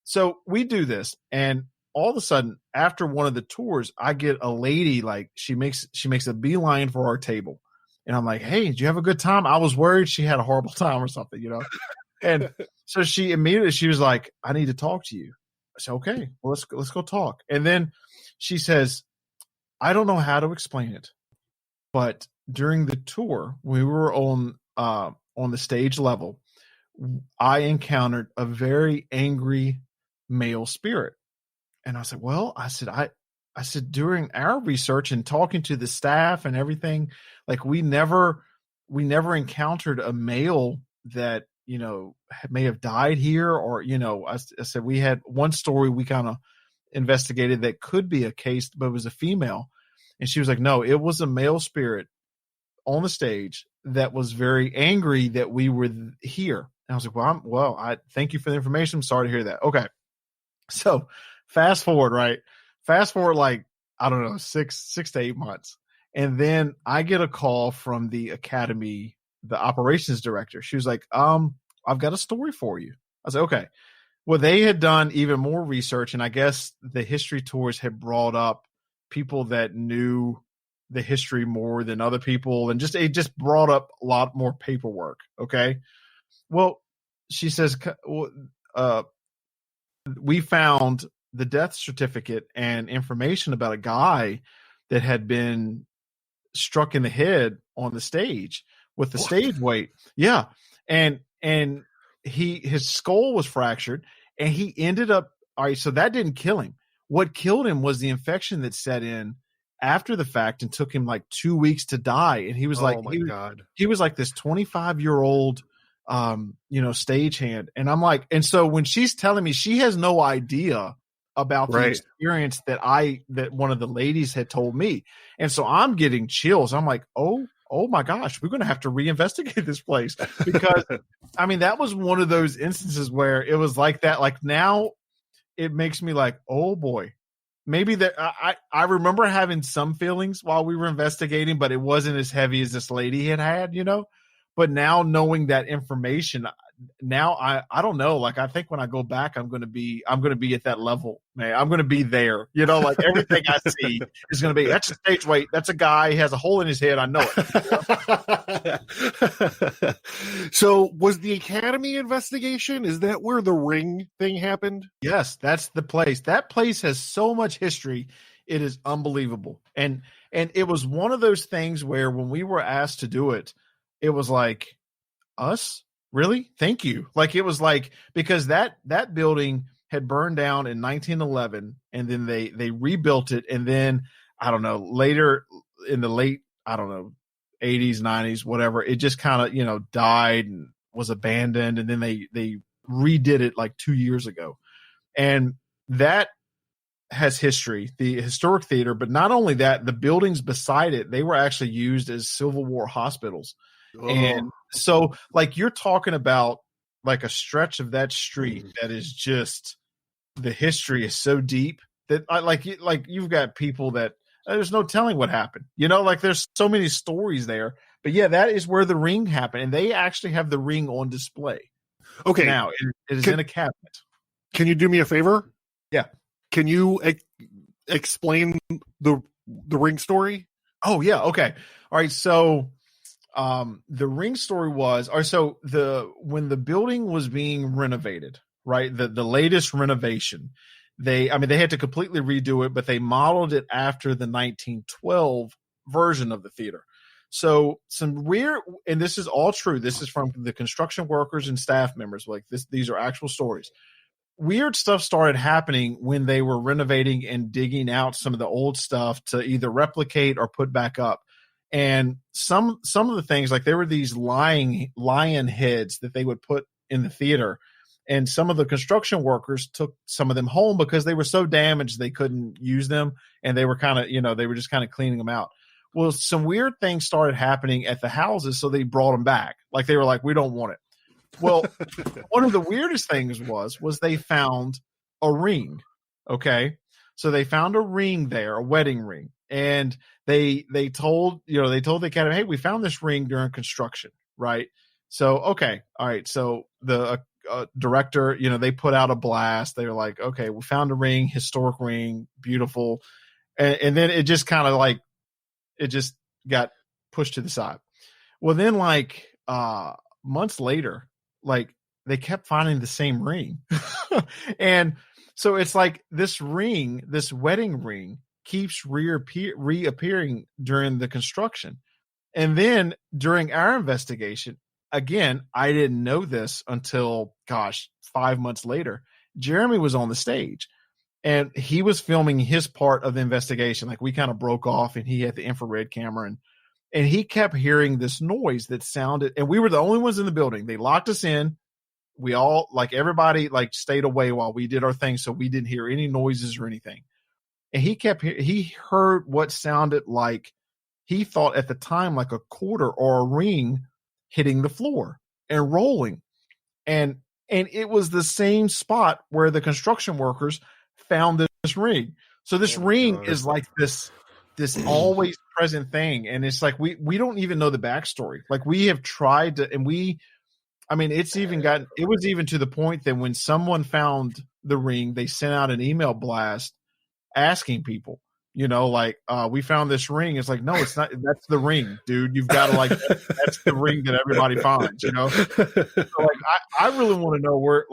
[SPEAKER 3] So we do this, and all of a sudden, after one of the tours, I get a lady, like she makes a beeline for our table. And I'm like, hey, did you have a good time? I was worried she had a horrible time or something, you know? And so she was like, I need to talk to you. I said, okay, well, let's go talk. And then she says, I don't know how to explain it, but during the tour, we were on the stage level, I encountered a very angry male spirit. And I said, well, I said, during our research and talking to the staff and everything, like we never encountered a male that, you know, may have died here, or, you know, I said, we had one story we kind of investigated that could be a case, but it was a female. And she was like, no, it was a male spirit on the stage that was very angry that we were here. And I was like, well, I thank you for the information. I'm sorry to hear that. Okay. So fast forward, like, I don't know, 6 to 8 months. And then I get a call from the academy, the operations director. She was like, I've got a story for you. I said, okay. Well, they had done even more research, and I guess the history tours had brought up people that knew the history more than other people, and it just brought up a lot more paperwork. Okay. Well, she says, we found the death certificate and information about a guy that had been struck in the head on the stage with the stage weight. Yeah. And his skull was fractured, and he ended up, all right, so that didn't kill him. What killed him was the infection that set in after the fact and took him like 2 weeks to die. And he was God. He was like this 25-year-old, stagehand. And I'm like, and so when she's telling me, she has no idea about the experience that one of the ladies had told me. And so I'm getting chills. I'm like, oh my gosh, we're going to have to reinvestigate this place, because I mean, that was one of those instances where it was like that. Like now it makes me like, oh boy, maybe that I remember having some feelings while we were investigating, but it wasn't as heavy as this lady had, you know. But now knowing that information, now I don't know. Like, I think when I go back, I'm going to be at that level, man. I'm going to be there, you know, like everything I see is going to be, that's a stage weight. That's a guy. He has a hole in his head. I know it.
[SPEAKER 2] So was the Academy investigation, is that where the ring thing happened?
[SPEAKER 3] Yes, that's the place. That place has so much history. It is unbelievable. And it was one of those things where when we were asked to do it, it was like, us? Really? Thank you. Like, it was like, because that building had burned down in 1911, and then they rebuilt it. And then, I don't know, later in the late, I don't know, 80s, 90s, whatever, it just kind of, you know, died and was abandoned. And then they redid it like 2 years ago. And that has history, the historic theater. But not only that, the buildings beside it, they were actually used as Civil War hospitals. Oh. And so, like, you're talking about like a stretch of that street that is just, the history is so deep that like you've got people that there's no telling what happened, you know, like there's so many stories there. But yeah, that is where the ring happened, and they actually have the ring on display.
[SPEAKER 2] Okay,
[SPEAKER 3] now it is in a cabinet. Can
[SPEAKER 2] you do me a favor?
[SPEAKER 3] Yeah.
[SPEAKER 2] Can you explain the ring story?
[SPEAKER 3] Oh yeah. Okay. All right. So the ring story was, when the building was being renovated, right? The latest renovation, they had to completely redo it, but they modeled it after the 1912 version of the theater. So some weird, and this is all true. This is from the construction workers and staff members. Like this, these are actual stories. Weird stuff started happening when they were renovating and digging out some of the old stuff to either replicate or put back up. And some of the things, like there were these lion heads that they would put in the theater, and some of the construction workers took some of them home because they were so damaged they couldn't use them, and they were kind of, you know, they were just kind of cleaning them out. Well, some weird things started happening at the houses, so they brought them back. Like they were like, we don't want it. Well, one of the weirdest things was they found a ring. Okay, so they found a ring there, a wedding ring. And they told the Academy, hey, we found this ring during construction, right? So, okay, all right. So the director, they put out a blast. They were like, okay, we found a ring, historic ring, beautiful. And then it just kind of like, it just got pushed to the side. Well, then months later, they kept finding the same ring. And so it's like this ring, this wedding ring, keeps reappearing during the construction. And then during our investigation, again, I didn't know this until, 5 months later, Jeremy was on the stage and he was filming his part of the investigation. Like, we kind of broke off and he had the infrared camera and he kept hearing this noise that sounded, and we were the only ones in the building. They locked us in. We all, everybody stayed away while we did our thing. So we didn't hear any noises or anything. And he heard what sounded like, he thought at the time, like a quarter or a ring hitting the floor and rolling. And it was the same spot where the construction workers found this ring. So this ring is like this always present thing. And it's like, we don't even know the backstory. Like, we have tried to, and it was even to the point that when someone found the ring, they sent out an email blast asking people, we found this ring. It's like, no, it's not. That's the ring, dude. You've got to that's the ring that everybody finds, So, I really want to know where,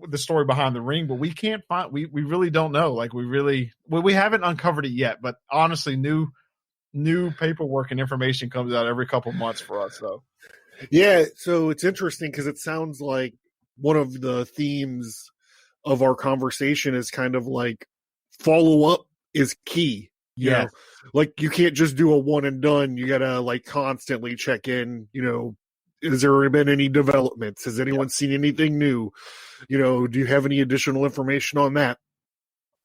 [SPEAKER 3] the story behind the ring, but we can't find, we really don't know. We haven't uncovered it yet, but honestly, new paperwork and information comes out every couple months for us. So,
[SPEAKER 2] yeah. So it's interesting because it sounds like one of the themes of our conversation is kind of like follow up is key.
[SPEAKER 3] Yeah.
[SPEAKER 2] You can't just do a one and done. You got to constantly check in, has there been any developments? Has anyone seen anything new? Do you have any additional information on that?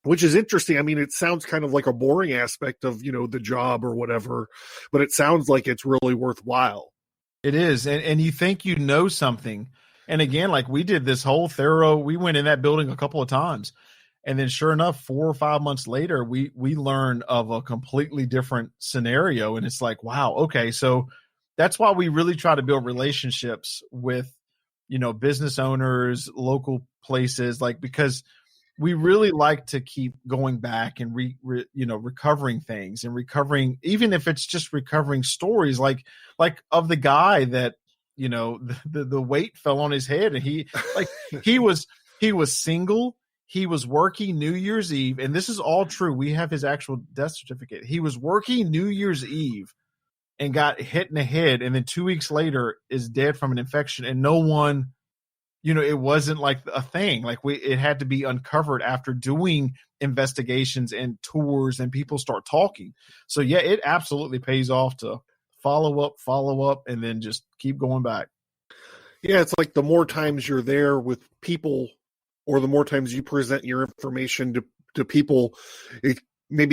[SPEAKER 2] Which is interesting. I mean, it sounds kind of like a boring aspect of, the job or whatever, but it sounds like it's really worthwhile.
[SPEAKER 3] It is. And you think something. And again, we did this whole we went in that building a couple of times. And then sure enough, 4 or 5 months later, we learned of a completely different scenario. And it's like, wow, okay. So that's why we really try to build relationships with, business owners, local places, because we really like to keep going back and recovering things and recovering, even if it's just recovering stories like of the guy that, the weight fell on his head and he was single. He was working New Year's Eve, and this is all true. We have his actual death certificate. He was working New Year's Eve and got hit in the head, and then 2 weeks later is dead from an infection, and no one, it wasn't like a thing. It had to be uncovered after doing investigations and tours, and people start talking. So yeah, it absolutely pays off to follow up, and then just keep going back.
[SPEAKER 2] Yeah, it's like the more times you're there with people, or the more times you present your information to people, it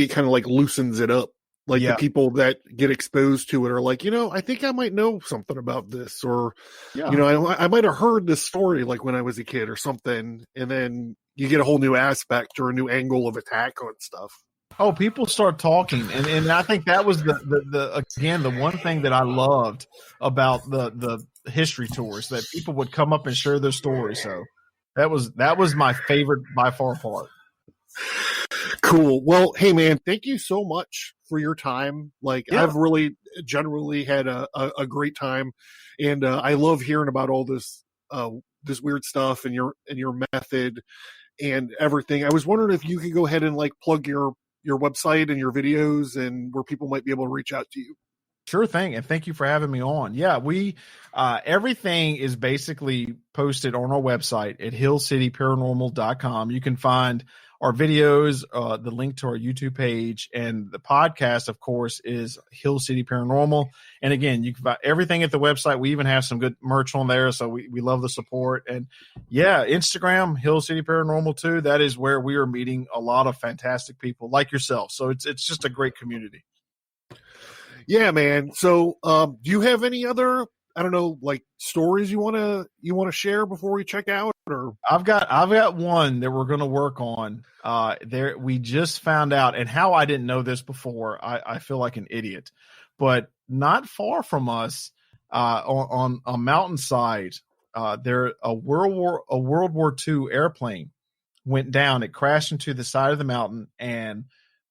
[SPEAKER 2] kind of loosens it up. The people that get exposed to it are like, I think I might know something about this, or, I might have heard this story when I was a kid or something. And then you get a whole new aspect or a new angle of attack on stuff.
[SPEAKER 3] Oh, people start talking. And I think that was the one thing that I loved about the history tours, that people would come up and share their stories. So that was my favorite by far part.
[SPEAKER 2] Cool. Well, hey man, thank you so much for your time. I've really generally had a great time, and I love hearing about all this weird stuff and your method and everything. I was wondering if you could go ahead and plug your website and your videos and where people might be able to reach out to you.
[SPEAKER 3] Sure thing. And thank you for having me on. Yeah, we everything is basically posted on our website at hillcityparanormal.com. You can find our videos, the link to our YouTube page, and the podcast, of course, is Hill City Paranormal. And again, you can find everything at the website. We even have some good merch on there, so we love the support. And yeah, Instagram, Hill City Paranormal too. That is where we are meeting a lot of fantastic people like yourself. So it's just a great community.
[SPEAKER 2] Yeah, man. So do you have any other, I don't know, stories you want to share before we check out? Or
[SPEAKER 3] I've got one that we're going to work on. We just found out, and how I didn't know this before, I feel like an idiot, but not far from us, on a mountainside, a World War II airplane went down. It crashed into the side of the mountain, and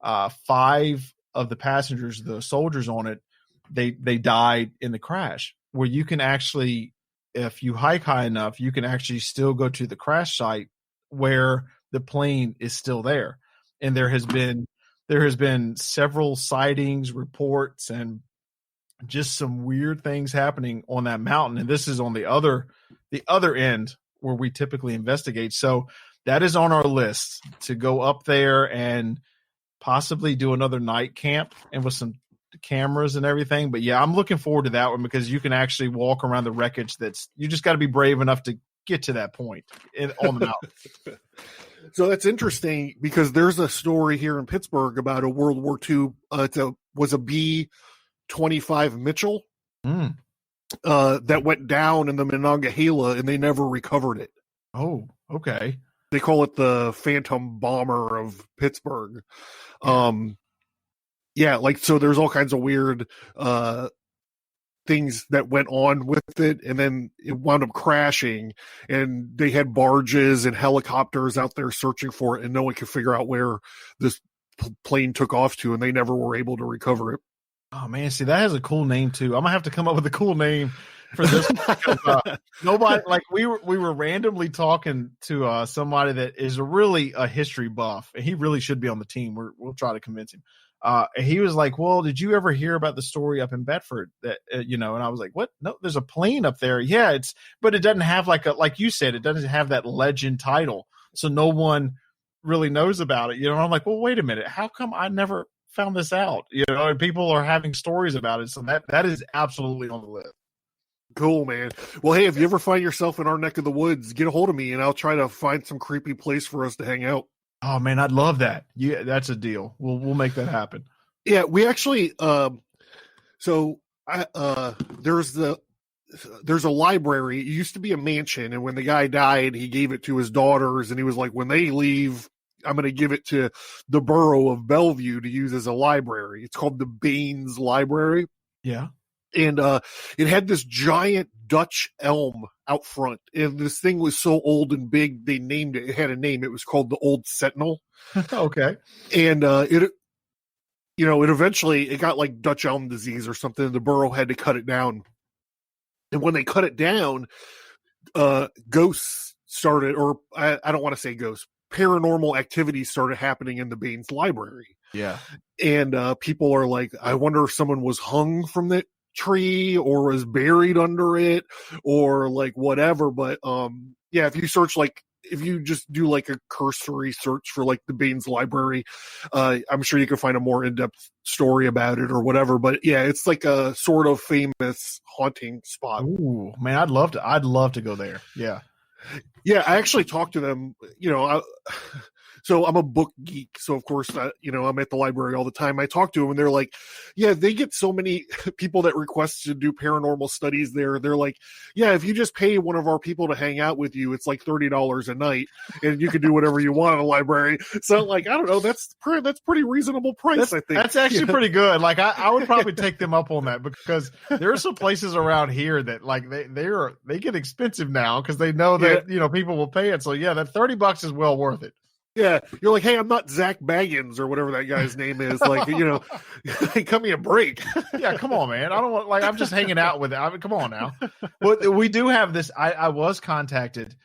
[SPEAKER 3] 5 of the passengers, the soldiers on it, they died in the crash. Where you can actually, if you hike high enough, you can actually still go to the crash site where the plane is still there. And there has been several sightings, reports, and just some weird things happening on that mountain. And this is on the other end where we typically investigate. So that is on our list to go up there and possibly do another night camp and with some cameras and everything. But yeah, I'm looking forward to that one because you can actually walk around the wreckage. You just got to be brave enough to get to that point on the mountain.
[SPEAKER 2] So that's interesting because there's a story here in Pittsburgh about a World War II. Was a B-25 Mitchell that went down in the Monongahela and they never recovered it.
[SPEAKER 3] Oh, okay.
[SPEAKER 2] They call it the Phantom Bomber of Pittsburgh. So there's all kinds of weird things that went on with it, and then it wound up crashing, and they had barges and helicopters out there searching for it, and no one could figure out where this plane took off to, and they never were able to recover it.
[SPEAKER 3] Oh man, see, that has a cool name too. I'm gonna have to come up with a cool name for this because nobody, like, we were randomly talking to somebody that is really a history buff, and he really should be on the team. We'll try to convince him. And he was like, well, did you ever hear about the story up in Bedford that, and I was like, what? No, there's a plane up there. Yeah. But it doesn't have like you said, it doesn't have that legend title. So no one really knows about it. I'm like, well, wait a minute. How come I never found this out? And people are having stories about it. So that is absolutely on the list.
[SPEAKER 2] Cool, man. Well, hey, if you ever find yourself in our neck of the woods, get a hold of me and I'll try to find some creepy place for us to hang out.
[SPEAKER 3] Oh man, I'd love that. Yeah, that's a deal. We'll make that happen.
[SPEAKER 2] Yeah, we actually there's a library. It used to be a mansion, and when the guy died, he gave it to his daughters, and he was like, when they leave, I'm going to give it to the borough of Bellevue to use as a library. It's called the Baines Library.
[SPEAKER 3] Yeah.
[SPEAKER 2] And it had this giant Dutch elm out front. And this thing was so old and big, they named it. It had a name. It was called the Old Sentinel.
[SPEAKER 3] Okay.
[SPEAKER 2] And it eventually, it got like Dutch elm disease or something. And the borough had to cut it down. And when they cut it down, ghosts started, or I don't want to say ghosts, paranormal activity started happening in the Baines Library.
[SPEAKER 3] Yeah.
[SPEAKER 2] And people are like, I wonder if someone was hung from the tree or was buried under it or like whatever. But if you search, like, if you just do like a cursory search for like the Baines Library, I'm sure you can find a more in-depth story about it or whatever. But yeah, it's like a sort of famous haunting spot.
[SPEAKER 3] Ooh, man, I'd love to go there. Yeah.
[SPEAKER 2] Yeah, I actually talked to them, so I'm a book geek. So, of course, I'm at the library all the time. I talk to them, and they're like, yeah, they get so many people that request to do paranormal studies there. They're like, yeah, if you just pay one of our people to hang out with you, it's like $30 a night, and you can do whatever you want in the library. So, like, I don't know. That's pretty reasonable price, I think.
[SPEAKER 3] That's actually pretty good. Like, I would probably take them up on that because there are some places around here that, like, they get expensive now because they know that, people will pay it. So, yeah, that $30 is well worth it.
[SPEAKER 2] Yeah, you're like, hey, I'm not Zach Baggins or whatever that guy's name is. Like, cut me a break.
[SPEAKER 3] Yeah, come on, man. I don't want, like, I'm just hanging out with it. I mean, come on now. But we do have this. I was contacted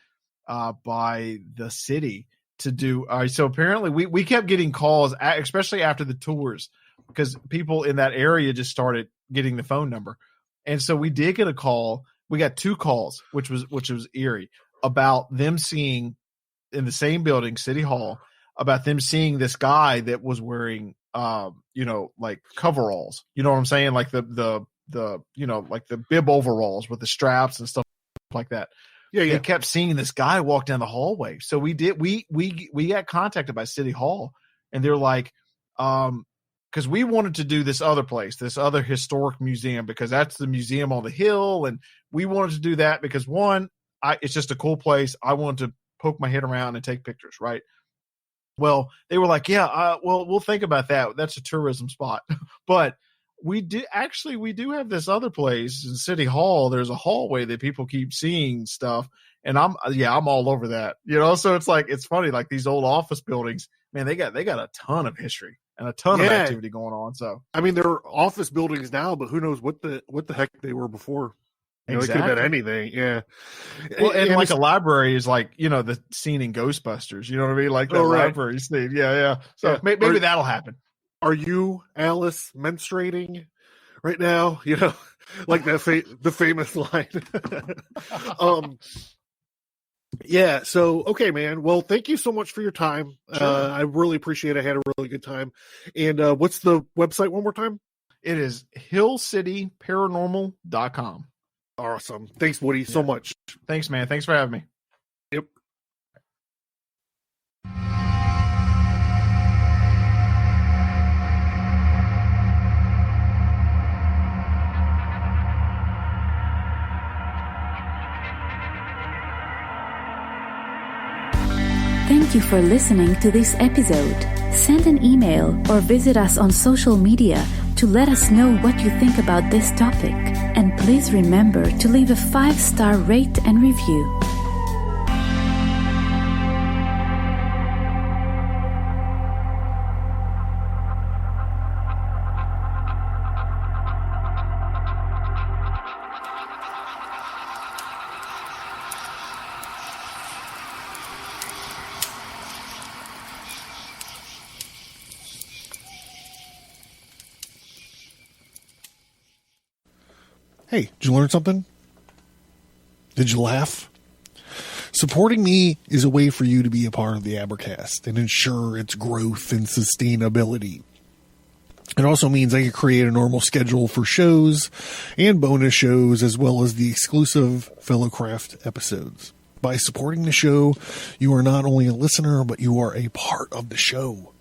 [SPEAKER 3] by the city to do. So apparently we kept getting calls, especially after the tours, because people in that area just started getting the phone number, and so we did get a call. We got 2 calls, which was eerie, about them seeing, in the same building, City Hall, about them seeing this guy that was wearing, like coveralls. You know what I'm saying? Like the like the bib overalls with the straps and stuff like that. Yeah. They kept seeing this guy walk down the hallway. So we got contacted by City Hall, and they're like, because we wanted to do this other place, this other historic museum, because that's the museum on the hill, and we wanted to do that because it's just a cool place. I wanted to poke my head around and take pictures, right? Well, they were like, yeah, well, we'll think about that. That's a tourism spot. But we do have this other place in City Hall. There's a hallway that people keep seeing stuff, and I'm all over that. So it's like, it's funny, like these old office buildings, man, they got a ton of history and a ton of activity going on. So
[SPEAKER 2] I mean, they're office buildings now, but who knows what the heck they were before. It could have been anything. Yeah.
[SPEAKER 3] Well, and like a library is like, the scene in Ghostbusters, you know what I mean? Like that library scene. Yeah. So maybe that'll happen.
[SPEAKER 2] Are you, Alice, menstruating right now? Like that the famous line. Yeah. So, okay, man. Well, thank you so much for your time.
[SPEAKER 3] Sure.
[SPEAKER 2] I really appreciate it. I had a really good time. And what's the website one more time?
[SPEAKER 3] It is hillcityparanormal.com.
[SPEAKER 2] Awesome. Thanks, Woody, so much.
[SPEAKER 3] Thanks, man. Thanks for having me.
[SPEAKER 2] Yep.
[SPEAKER 1] Thank you for listening to this episode. Send an email or visit us on social media to let us know what you think about this topic. And please remember to leave a 5-star rate and review.
[SPEAKER 2] Hey, did you learn something? Did you laugh? Supporting me is a way for you to be a part of the Abercast and ensure its growth and sustainability. It also means I can create a normal schedule for shows and bonus shows, as well as the exclusive Fellowcraft episodes. By supporting the show, you are not only a listener, but you are a part of the show.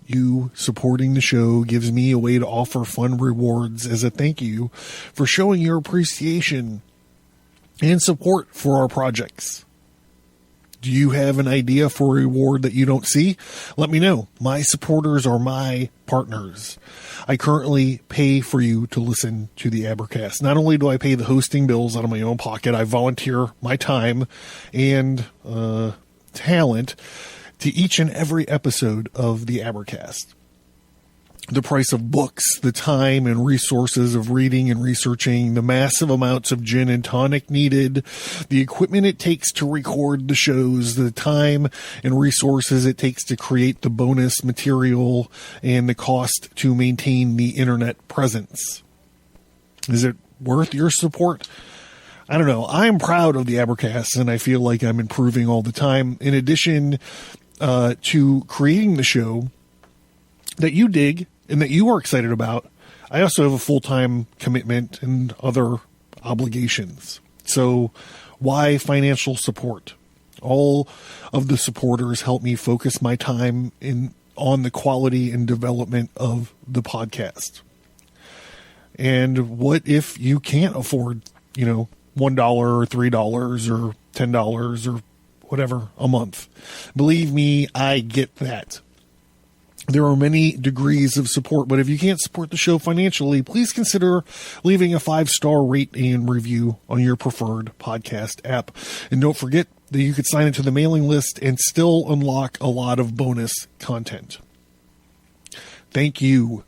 [SPEAKER 2] You supporting the show gives me a way to offer fun rewards as a thank you for showing your appreciation and support for our projects. Do you have an idea for a reward that you don't see? Let me know. My supporters are my partners. I currently pay for you to listen to the Abercast. Not only do I pay the hosting bills out of my own pocket, I volunteer my time and talent to each and every episode of the Abercast. The price of books, the time and resources of reading and researching, the massive amounts of gin and tonic needed, the equipment it takes to record the shows, the time and resources it takes to create the bonus material, and the cost to maintain the internet presence. Is it worth your support? I don't know. I'm proud of the Abercast, and I feel like I'm improving all the time. In addition to creating the show that you dig and that you are excited about, I also have a full-time commitment and other obligations. So why financial support? All of the supporters help me focus my time on the quality and development of the podcast. And what if you can't afford, $1 or $3 or $10 or whatever a month? Believe me, I get that. There are many degrees of support, but if you can't support the show financially, please consider leaving a 5-star rate and review on your preferred podcast app. And don't forget that you could sign into the mailing list and still unlock a lot of bonus content. Thank you.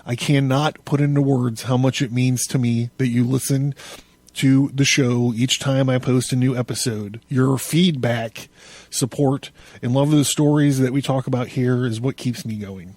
[SPEAKER 2] I cannot put into words how much it means to me that you listen to the show each time I post a new episode. Your feedback, support, and love of the stories that we talk about here is what keeps me going.